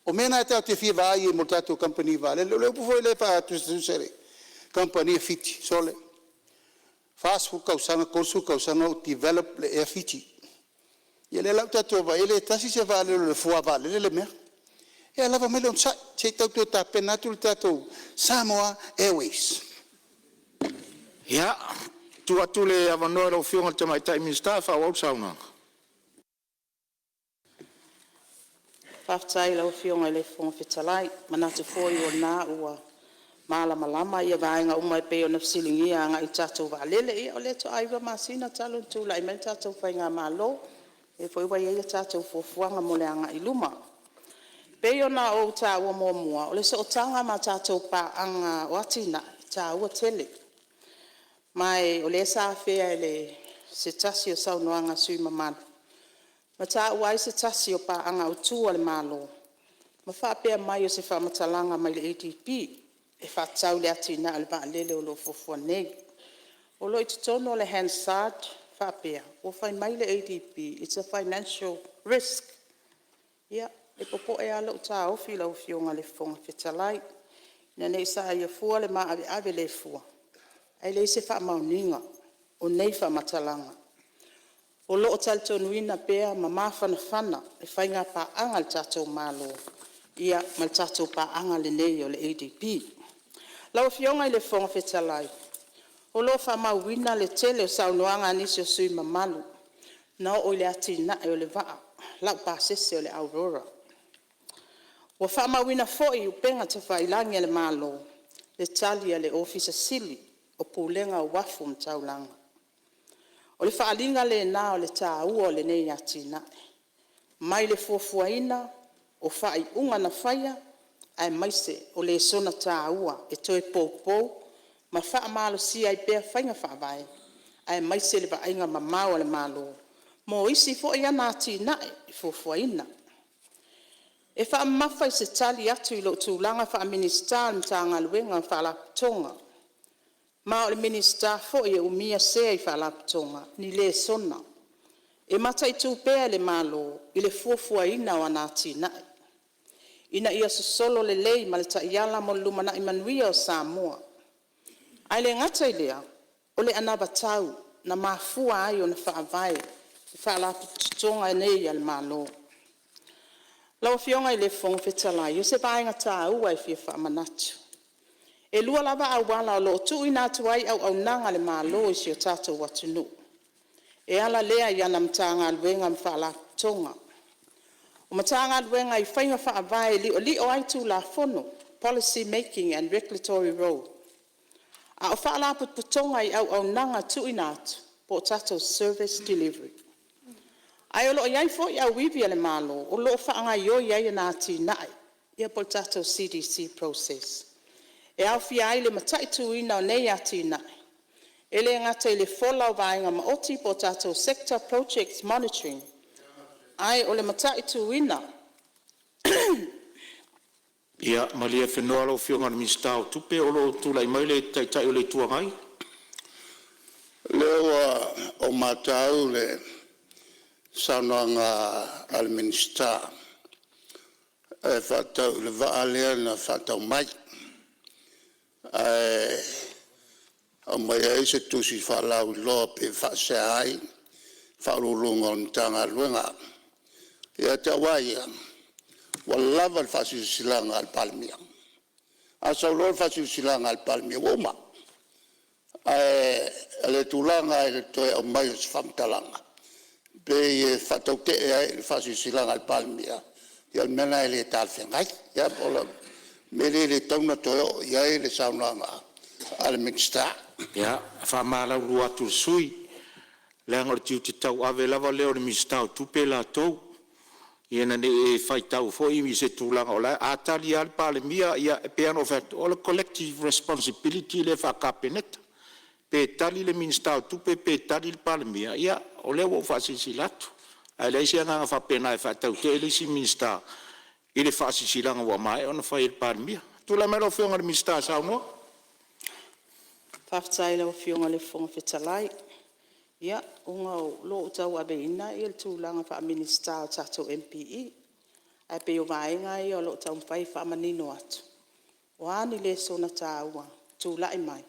Speaker 4: O mena e tau te fia vai e mo tatu company valele, le upu foi le fa atu sere. Company fiti, sole. Fast fu kausanga, konsu kausanga o develop le e fiti. Ia le lau tatu vai, ele tasi se valele le fua valele le mea. E lava mele on sai, se tau tu ta pena tu tatu Samoa Airways.
Speaker 1: Ia, tu atu le avanoa lo fionga te mai tai minister fa wau sauna.
Speaker 2: Whaftai lau whionga le whonga whitalai, manatu fōi o nā ua mālama lama ia vāenga umai peo na fsilingi a ngā i tātou vālele ia o le to aiwa māsina talo tūla i mai tātou whainga mālo, e fōi wai ia tātou fōfuanga mo le anga i luma. Peo nā o tā ua mua mua, o le se o tanga mā tātou pā anga o atina tā ua tele. Mai o le sā whea e le se tasi o saunoanga sui mamana. Ma tā uai se tasi o pā anga o tua le mālo. Ma whapea mai o se whamatalanga mai le ADP, e whatau le atina le vaa lele o lo fofua nei. O lo i tutono le Hansard, whapea, o whai mai le ADP, it's a financial risk. Ia, e popo e ala o tā ofi lau fionga le whonga whitalai. Ina nei sa ia fua le maa ave le fua. Ai le se whamauninga, o nei whamatalanga. O loo talitonuina pea ma mawhanawhana e whainga pāanga le tātou mālo. Ia ma le tātou pāanga le nei o le ADP. Lau fionga i le whonga whitalai. O loo whamauina le tele o saunoanga nisi o sui mamalu. Na o le atina e o le waa. Lau pāsese o le Aurora. O whamauina foi upenga te whailangi le mālo. Le talia le ofisa sili o pūlenga o wafu mtaulanga. O le whaalinga le nā o le tā ua o le nei atina. Mai le fuafuaina o whai unga na whaia, ai maise o le sona tā ua e toi pōpō, ma wha malo si ai pēr whainga whaavai, ai maise le vainga ma mau le malo. Mo isi fo ia nā tina e fuafuaina. E wha mawhai se tali atu i lo tūlanga wha minister mta ngaluenga wha la tonga. Ma o le minister fo e umia sea i whalaputonga, ni le sona. E mata i tūpea le malo, i le fuafua ina o anati nae. Ina ia sosolo le lei ma le taiala mo lumana i manuia o Samoa. Ai le ngata i lea, o le anabatau na mafua ai o na whaavai, i whalaputonga e nei al malo. Lau fionga i le whonga whetalai, o se vaenga tā ua i fia whaamanatu. E lua lava au wala o lo tu ina tuai au nanga le malo i si o tātou watunu. E ala lea i ana mtanga alwenga mwhala tonga. O mtanga alwenga i whainga whaavai li o aitu la fono, policy making and regulatory role. A o whala putonga i au nanga tu ina atu, po tātou service delivery. Ai o lo iai fo i au wibia le malo, o lo whaanga i o iai na ati nai, ia po tātou CDC process. E au fia ai le matai tuina o nei ati nai. E le ngata i le fola o vaenga ma oti po tātou sector project monitoring. Ai o le matai tuina.
Speaker 1: Ia, malia whenua lau whionga na minister o tupe o lo tūlai mai le tai o le tuangai.
Speaker 5: Leo o matau le sananga al minister. E whatau le vaalea na whatau mai. O mai e se tusi whalau loa pe whase ai, whaurulunga o ntanga luenga. Ia te awaia, walawa le whasisilanga al palmia. Asa ulo le whasisilanga al palmia, woma. Le tūlanga e le toe o mai o se whamtalanga. Pe e whatau te e le whasisilanga al palmia. Ia mena e le tāwhengai, ia pola. Mele le tauna toyo ia le saunanga al minister.
Speaker 1: Ia, whamala urua tu sui. Le angor tiu te tau ave lava leo le minister o tupe la tau. Ia na ne e whaitau fo imi se tūlanga o lai. Atali al pale mia ia e peano fet. O le collective responsibility le whakapeneta. Pe tali le minister o tupe pe tali le pale mia. Ia, o leo o whasisi latu. Ai leisi anga whapena e whaitau te elisi minister. I le whaasisilanga wa mai, ona whai il pārmia. Tula mero whionga le minsta sao no?
Speaker 2: Whaftai lau whionga le whonga whetalai. Ia, unga o lo tau abe ina i le tūlanga wha minista o tatou MPE. Ai pe o vaenga i o lo tau mwhai wha manino atu. O ani le sona tāua, tūlai mai.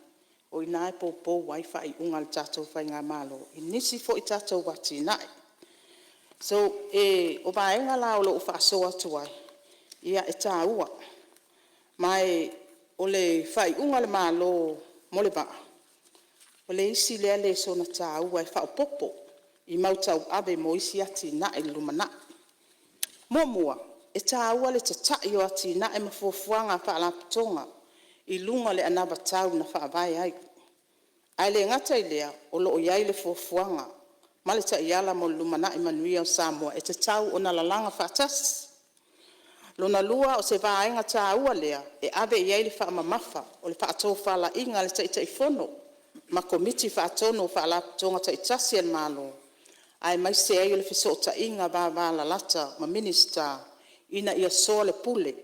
Speaker 2: O ina e pōpō wai wha i unga le tatou whai ngā malo. I nisi fo i tatou wati nai. So, o vaenga la o lo wha soa tuai. Ia e tāua. Mai o le whai unga le malo mo le vaa. O le isi lea le sona tāua e whao popo i mautau abe mo isi ati na e lumana. Mua, e tāua le tatai o ati na e mafuafuanga wha alapatonga i lunga le anaba tau na wha vai ai. Ai le ngata i lea o lo o iai le fuafuanga ma le ta iala mo lumana i manuia o Samoa e te tau o na lalanga wha atas. Lona lua o se vaenga tāua lea e abe iai le wha mamafa o le wha ato wha la inga le ta ita i fono. Ma komiti wha atono wha alapatonga ta itasi al malo. Ai mai se ai o le fiso o ta inga va la lata ma minista ina ia soa le pule.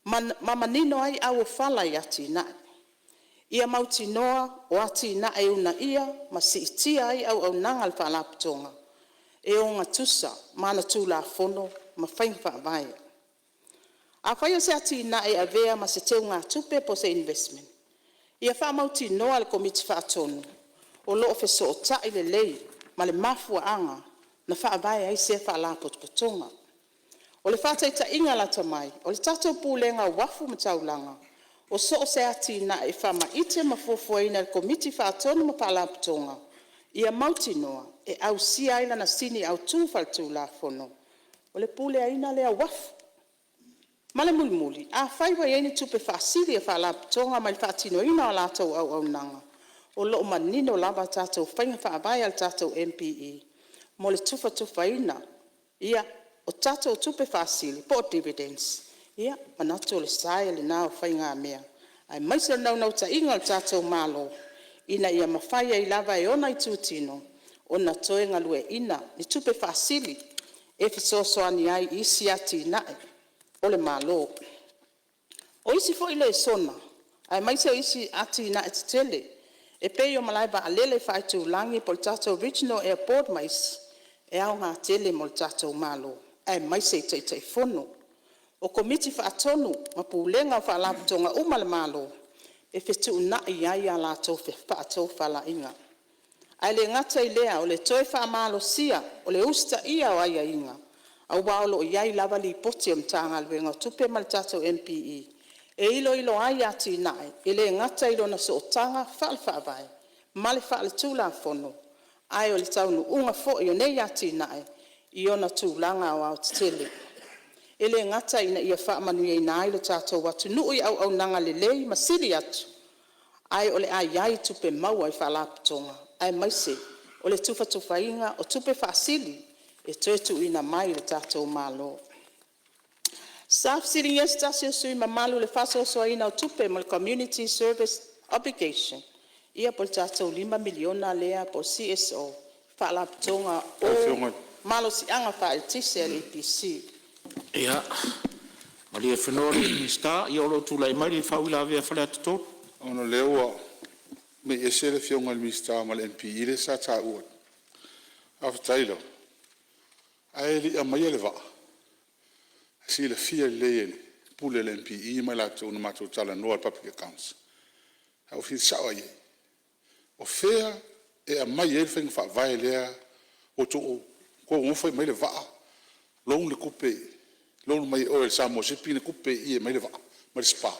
Speaker 2: Ma manino ai au o whala i ati na. Ia mauti noa o ati na e una ia ma si itia ai au nanga le wha alapatonga. E o ngā tusa mana tū la fono ma whaing wha vai. A whai o se ati na e avea ma se teu ngā tupe po se investment. Ia wha mauti noa le komiti wha atonu. O loo fiso o ta i le lei ma le mafua anga na wha vai ai se wha la potpotonga. O le whātai ta inga la tamai, o le tatou pūlenga wafu mataulanga, o so o se ati na e wha maite mafuafuaina le komiti wha atonu ma palaputonga, ia mauti noa e au si aina na sini au tūwhaltu la fono. O le pūle aina lea wafu. Male mulimuli, a whaiwa ieni tupe whaasiri e whaalaputonga ma le whaatino ina o lātou au nanga. O loo manino lava tatou whainga whaavai al tatou MPE. Mo le tufa ina, ia o tatou tupe whaasiri, po dividends. Ia, manato le saia le nao whainga mea. Ai maisa nau ta inga o tatou malo. Ina ia mawhaia i lava e ona i tūtino. Ona toenga lue ina, ni tupe whaasiri. E fisosoani ai isi ati nae. O le malo. O isi fo ile sona. Ai maisa isi ati nae tele. E pei o malaiba alele whaitu langi po le tatou Regional Airport mais. E au ngā tele mo le tatou malo. Ai maisa i tei fono. O komiti wha atonu, ma pūlenga wha alaputonga uma le malo, e whetu una i ai a lātou wha atou wha la inga. Ai le ngata i lea o le toi wha malo sia, o le usta ia o ai a inga. Au waolo i ai lava li poti o mtanga alwenga o tupe ma le tatou MPE. E ilo ai ati nae, e le ngata ilo na so o tanga wha vai, ma le wha le tūla fono. Ai o le taunu unga fo i o nei ati nae, i ona tūlanga o au tele. Ele ngata ina ia wha manuia i nai le tātou watu nui au nanga le lei masiri atu. Ai ole ai tupe maua i wha laputonga. Ai maise, ole tufa inga o tupe whaasili e tuetu ina mai le tātou malo. Staff sitting yes tasio sui mamalu le whaso soa ina o tupe mo le community service obligation. Ia po le tātou 5 miliona lea po CSO. Wha laputonga o malo si anga wha el tise le APC.
Speaker 1: Ia, ma lia whenore minsta, i olo tūlai mai li whauila avea whale atu
Speaker 3: Ono leua, me ese le fionga le mista ma le MPE le sa ta ua. Afa tailo. Ai li a mai le vaa. Si le fia le ele, pule le MPE ma la tu na matu tala noa public accounts. Au fi sawa ye. O fea e a mai ele feng fa vai lea o tu ko mo foi mai le vaa. Long le coupe. Long mai o el samo se pine coupe i mai le vaa. Ma le spa.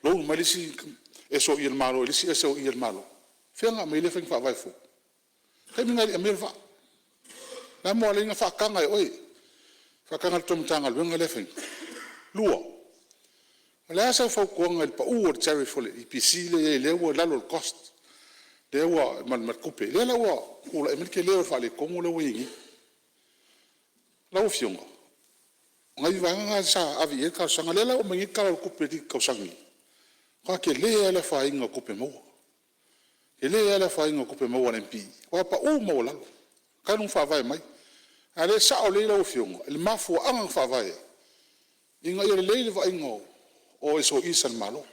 Speaker 3: Long mai le si e so i el malo, le si e so i el malo. Fenga mai le feng fa vai fu. Kai minga i me le vaa. Na mo le nga fa kanga oi. Fa kanga tom tanga le nga le feng. Lua. La sa fa ko nga pa o cherry fole i pisi le wo la lo cost. Le wo man coupe. Le la wo ko la me ke le fa le ko mo le wingi. La o fionga. Ngai vanga sa avi e ka sanga lela o mangi ka ko pedi ka sangi. Ka ke le ala fa inga ko pe mo. Ke le ala fa inga ko pe mo na mpi. Wa pa o mo la. Ka nu fa vai mai. Ale sa o le la o fionga. Le mafu anga fa vai. Inga ia le leile va ingo o eso isan malo.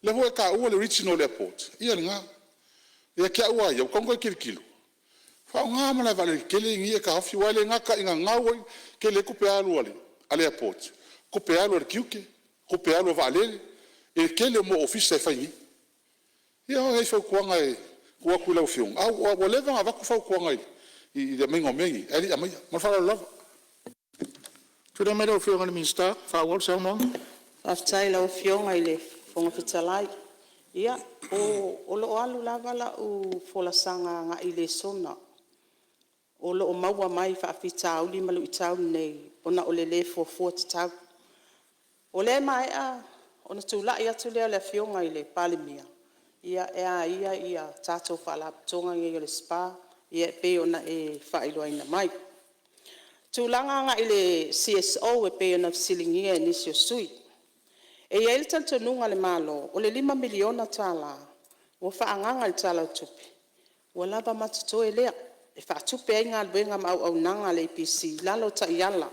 Speaker 3: Le hoa ka ua le original airport. Ia le ngā. Ia kia ua ia kongo kirikilo. Fa ngā mana vale kele ngia ka hafi wale ngā ka inga ngā wai ke le kupe alu ale airport. Kupe alu ale kiuke. Kupe alu va alele. E kele mo ofisa e whaingi. Ia hoa hei whaukuanga e kua kula u fiong. Au o leva ngā waku whaukuanga i le mengo mengi. Eli a maia. Mawhara lava.
Speaker 1: Tūra mera o whionga ni Minister, whawal sa unong.
Speaker 2: Aftai lau fionga i le whonga whitalai. Ia, o lo alu lavala u wholasanga ngā i le sona. O lo o maua mai whaafitau li malu i tau nei. Ona o le fua te tau. O le mai a, ona tūlai atu lea le fionga i le palimia. Ia ia tātou whaalapatonga ngai o le spa. Ia pe ona e whailoa ina mai. Tūlanga ngā i le CSO e pe ona silingia e nisi o sui. E iele tantonunga le malo, o le 5 miliona tāla, o whaanganga le tāla utupe. Ua lava matuto e lea, e whaatupe ai ngā luenga mau au nanga le APC, lalo ta iala,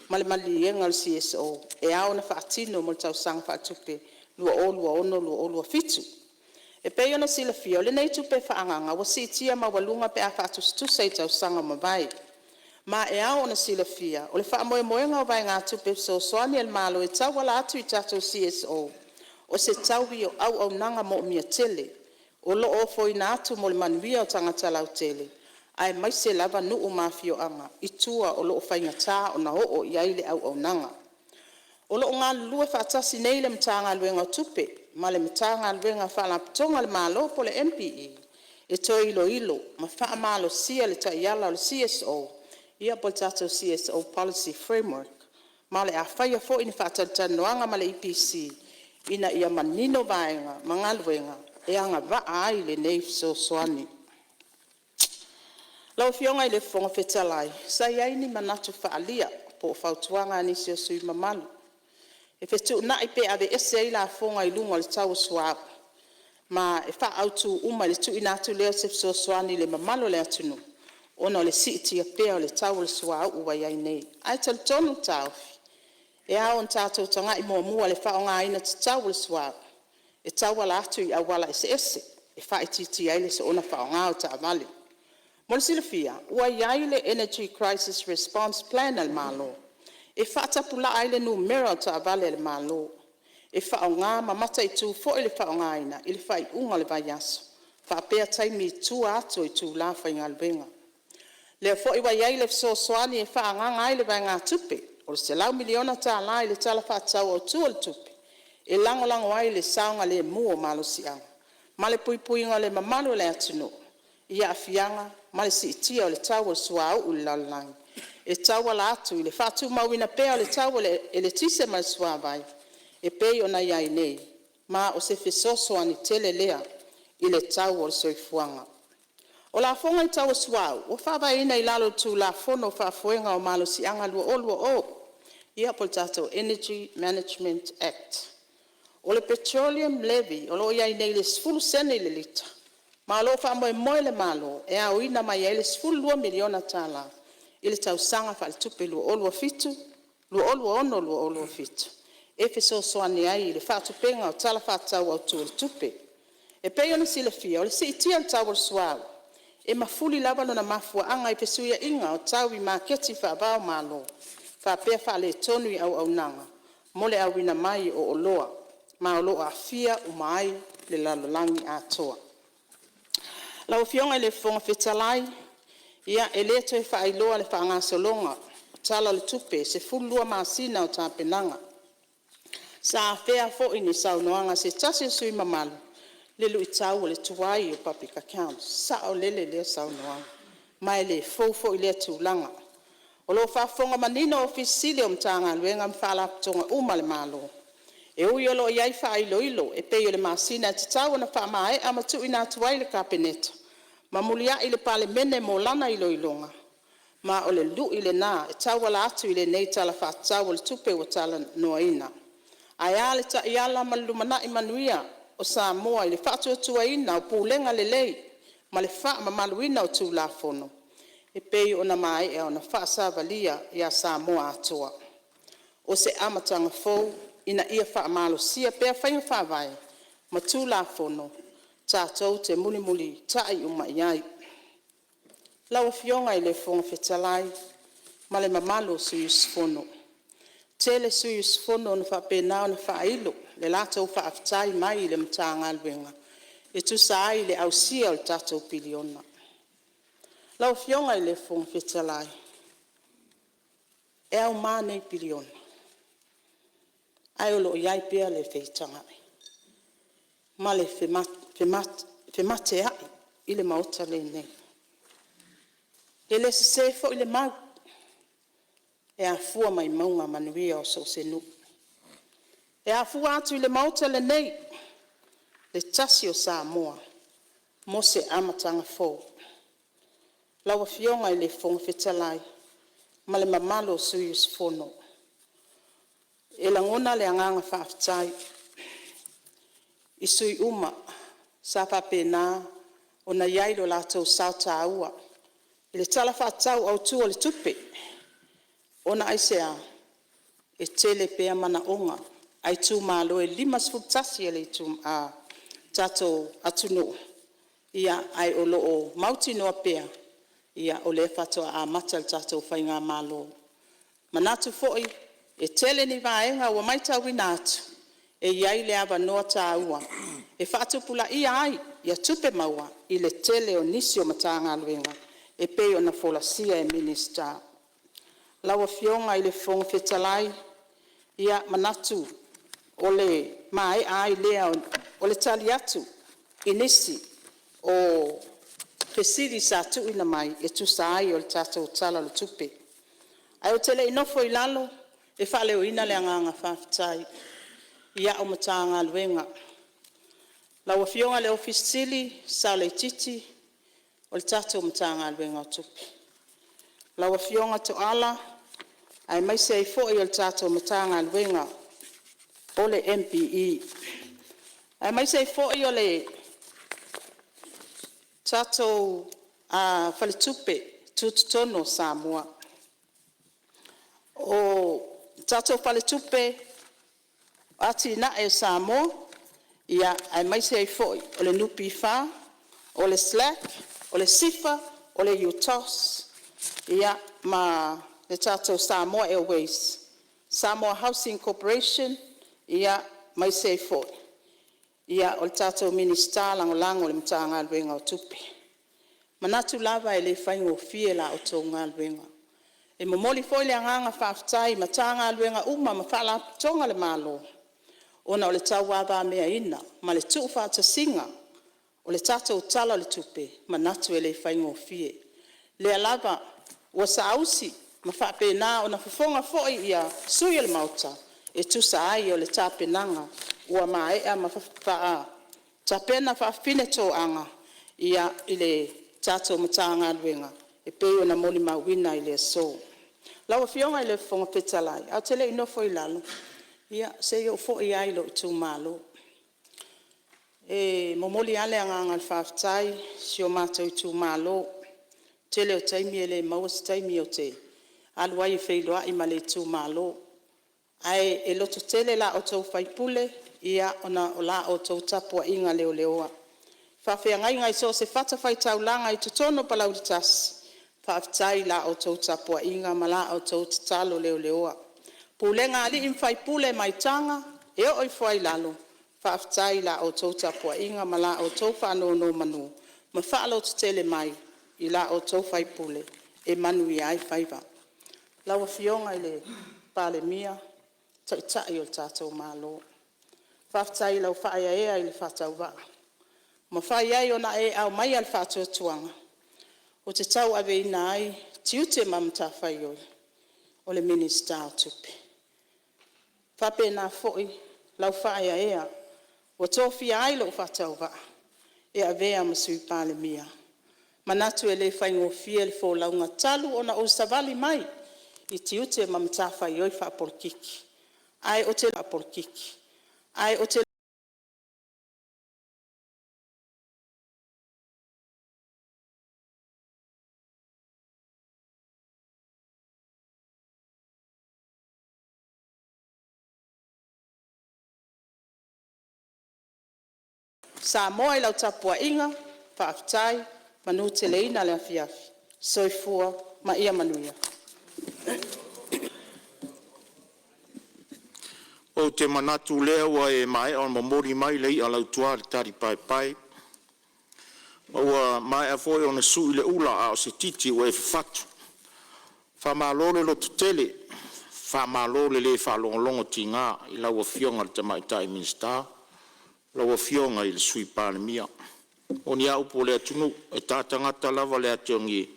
Speaker 2: ma le malienga le CSO, e ao na whaatino mo le tausanga whaatupe, lua ono, lua olua fitu. E pe ona sila fia, o le nei tupe whaanganga, wa si tia ma walunga pe a whaatustusa i tausanga mawai. Ma e ao na sila fia, o le wha moenga o vai ngā tupe so soani el malo e tau wala atu i tatou CSO, o se tau i o au nanga mo mia tele, o lo ofo i nā atu mo le manuia o tangata lau tele, ai mai se lava nuu mafio anga, i tua o lo o whainga tā o na o i aile au nanga. O lo ngā lue whaatasi nei le mtanga luenga tupe, ma le mtanga luenga whaalapitonga le malo po le MPE, e toi ilo, ma wha malo sia le ta iala o le CSO, ia po tatou CSO policy framework, ma le a whaia fo ini whaatatanoanga ma le EPC, ina ia manino vaenga, mangaluenga, e anga vaa ai le neif so soani. Lau fionga i le whonga whetalai, sa iaini manatu whaalia, po whautuanga anisi o sui mamalu. E whetu na i pe ave ese ai la whonga i lunga le tau suapu, ma e wha autu uma le tu inatu leo se so soani le mamalu le atunu. Ona le siti a pea o le tau le sua ua iai nei. Ai tal tonu taufi. E ao on tātou tanga i mua le whao ngā ina te tau le sua. E tau wala atu i awala ese. E wha titi ai le se ona whao ngā o ta amale. Mo le silafia, ua iai le Energy Crisis Response Plan al malo. E wha tapula ai le numera o ta avale le malo. E whao ngā mamata i tū fo i le whao ngā ina, i le whai unga le vai aso. Wha pea taimi i tū ato i tū la whai ngā lwenga. Le fo iwa iai le so soani e wha nganga ai le vai ngā tupe, o le se lau miliona tā la i le tala wha tau o tū le tupe, e lango ai le saunga le mua malo sianga, ma le puipuinga le mamalu le atunu, ia afianga, ma le si itia o le tau o sua au le lalangi, e tau ala atu i le wha tu mawina pea o le tau e le tise ma le sua vai, e pei o na iai nei, ma o se fesoso ani tele lea i le tau o le soifuanga. O la fonga i tau suau, o whawa ina i lalo tu la fono whafuenga o malo si anga lua o. Ia po tato Energy Management Act. O le Petroleum Levy, o lo iai nei le sfulu sene le lita. Ma lo wha moe le malo, e au ina mai e le sfulu 2 miliona tala. I le tau sanga wha le tupe lua olua fitu, lua olua ono lua olua fitu. E so soani ai i le wha tupenga o tala wha tau au tu le tupe. E pei ona sila fia, o le si itia le tau suau. E mafuli lava lona mafua anga i pesuia inga o tau i maketi whaabao malo. Whaapea wha le tonu i au nanga. Mole au ina mai o oloa. Ma oloa a fia o mai le lalolangi a toa. Lau fionga i le whonga whetalai. Ia e le toi wha iloa le wha ngasolonga. Tala le tupe se fulua maasina o tāpenanga. Sa fea fo ini saunoanga se tasi sui mamalu. Le lui tau le tuai o public accounts. Sa o lele le saunoa. Mai le fofo i le tūlanga. O lo whafonga manino ofisile o mtanga luenga mwhalapatonga uma le malo. E ui o lo iai wha ilo e pei o le masina te tau na wha mae ama tu ina tuai le kapeneta. Ma mulia i le pale mene mo lana ilonga. Ma o le lu i le nā e tau wala atu i le nei tala wha tau le tupe o tala noa ina. Ai ale ta iala malumana i manuia o Samoa i le whaatua ina o pūlenga le lei, ma le wha mamaluina o tū la fono. E pei o na mai e o na wha savalia i a Samoa atoa. o se amatanga fou ina ia whaamalosia pea whainga whawai ma tūla fono tātou te muli muli tai uma iai. Lau fionga i le fonga whetalai ma le mamalo suyus fono. Tele suyus fono na whapena na whailo le lātou whaaftai mai le mtanga alwenga. E tu sai le ausia o tātou piliona. Lau fionga i le fonga whetalai. E au mānei piliona. Ai olo iai pia le wheitangai. Ma le whemate ai i le maota le nei. E le sefo i le mau. E a fua mai maunga manuia o so senu. E a fua atu i le maota le nei. Le tasi o Samoa. Mo se amatanga fōu. Lawa fionga i le fonga whetalai. Ma le mamalo suyus fono. E langona le anganga whaaftai. I sui uma. Sa papena. O na yairo lato sauta aua. I le tala whaatau au tua le tupe. Ona aisea. E tele pea mana onga. Ai tu malo e lima sfutasi e le tu tato atuno. Ia ai o loo mauti noa pea. Ia o le fatoa a matal tato whainga malo. Manatu foi. E tele ni vaenga wa maita winatu. E iai le ava noa ta ua. E whaatupula ia ai. Ia tupe maua. I le tele o nisi o matanga aluenga. E peo na folasia e minister. Lawa fionga i le fonga whetalai. Ia manatu. O le mai ai lea o le tali atu. Inisi o pesiri sa tu ina mai. E tu sa ai o le tato tala le tupe. Ai o tele inofo i lalo. E whale o ina le anganga whawhitai. Ia o matanga aluenga. Lawa fionga le ofisili sa le titi. O le tato matanga aluenga o tupe. Lawa fionga to ala. Ai mai se i fo i o le tato matanga aluenga. O le MPE. Ai mai se i fo i o le tato whale tupe. Tututono Samoa. O tato whale tupe. Ati na e Samoa. Ia ai mai se i fo i o le nupi wha. O le Slack. O le Sifa. O le UTOS. Ia ma le tato Samoa Airways. Samoa Housing Corporation. Ia mai se i fo i. Ia o le tato minister lango le mtanga aluenga o tupe. Manatu lava e le whaingo fie la o tonga aluenga. E momoli foi le anganga whaftai matanga aluenga uma ma whala tonga le malo. Ona o le tauwaba mea ina, ma le tuu whata singa. O le tato utala le tupe, manatu e le whaingo fie. Le alava, ua sa ausi, ma whape na o na fufonga foi ia sui le mauta. E tu sa ai o le tapenanga, ua maea ma whapaa. Tapena whafine tō anga, ia i le tato matanga aluenga. E peo na moli mawina i le so. Lawa fionga i le fonga petalai. Au tele ino foi lalo. Ia se yo fo i ai lo tu malo. E momoli ale anganga le whaftai. Si o mātou tu malo. Tele o taimi e le maus taimi o te. Aluai wheiloa i male tu malo. Ai e loto tele la o tau whaipule. Ia ona o la o tau tapua inga leo leoa. Whawhea ngai ngai so se whata whai taulanga i tutono palauritas. Whaftai la o tau tapua inga ma la o tau tatalo leo leoa. Pulenga ali in whaipule mai tanga. E o i whai lalo. Whaftai la o tau tapua inga ma la o tau whano no manu. Ma whaalo tele mai i la o tau whaipule. E manu i ai whaiva. Lawa fionga i le pale mia. Tai o tātou mālo. Whaftai lau whaia ea i le whatau waa. Ma whai ai o na e au mai al whatua tuanga. O te tau awe ina ai, tiute mamta whai oi. O le minister o tupe. Whape nā foi, lau whaia ea. O tōwhia ai lau whatau waa. E a vea masui pāle mia. Manatu e le whaingo fia le fō launga talu o na o savali mai. I tiute mamta whai oi whapolkiki. Ai o te whapolkiki. Ai o te Sa moa I lau tapua inga, whaafitai, manu te leina le afiafi. Soifua, ma ia manuia.
Speaker 1: O te manatu lea ua e mai o mamori mai lei a lau tua le tari pai pai. Ua mai a foi o na sui le ula a o se titi ua e fatu. Whamalole lo tutele, whamalole le whalongolongo ti ngā I lau a fionga le tamaitai minsta, lau a fionga I le sui pāne mia. O ni au po le atunu, e tātangata lava le ationgi,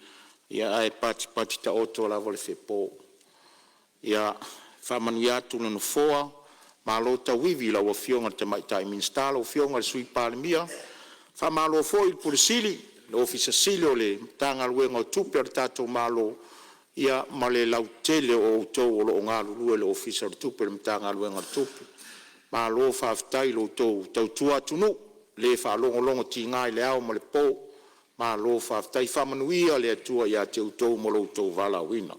Speaker 1: ia ai pati ta oto lava le whepo. Ia whamanu atu le no foa, malo ta wivi lau a fionga le tamaitai minsta, lau a fionga le sui pāne mia, whamalo foi po le sili, le ofisa sili o le tanga luenga o tupe o le tātou malo, ia ma le lau tele o tau o lo ngā lulue le ofisa o le tupe le tanga luenga o tupe. Ma lo whaafitai lo tau tua tunu, le whaalongolongo ti ngai le au ma le po, ma lo whaafitai whamanuia le atua ia te utau mo lo tau vala wina.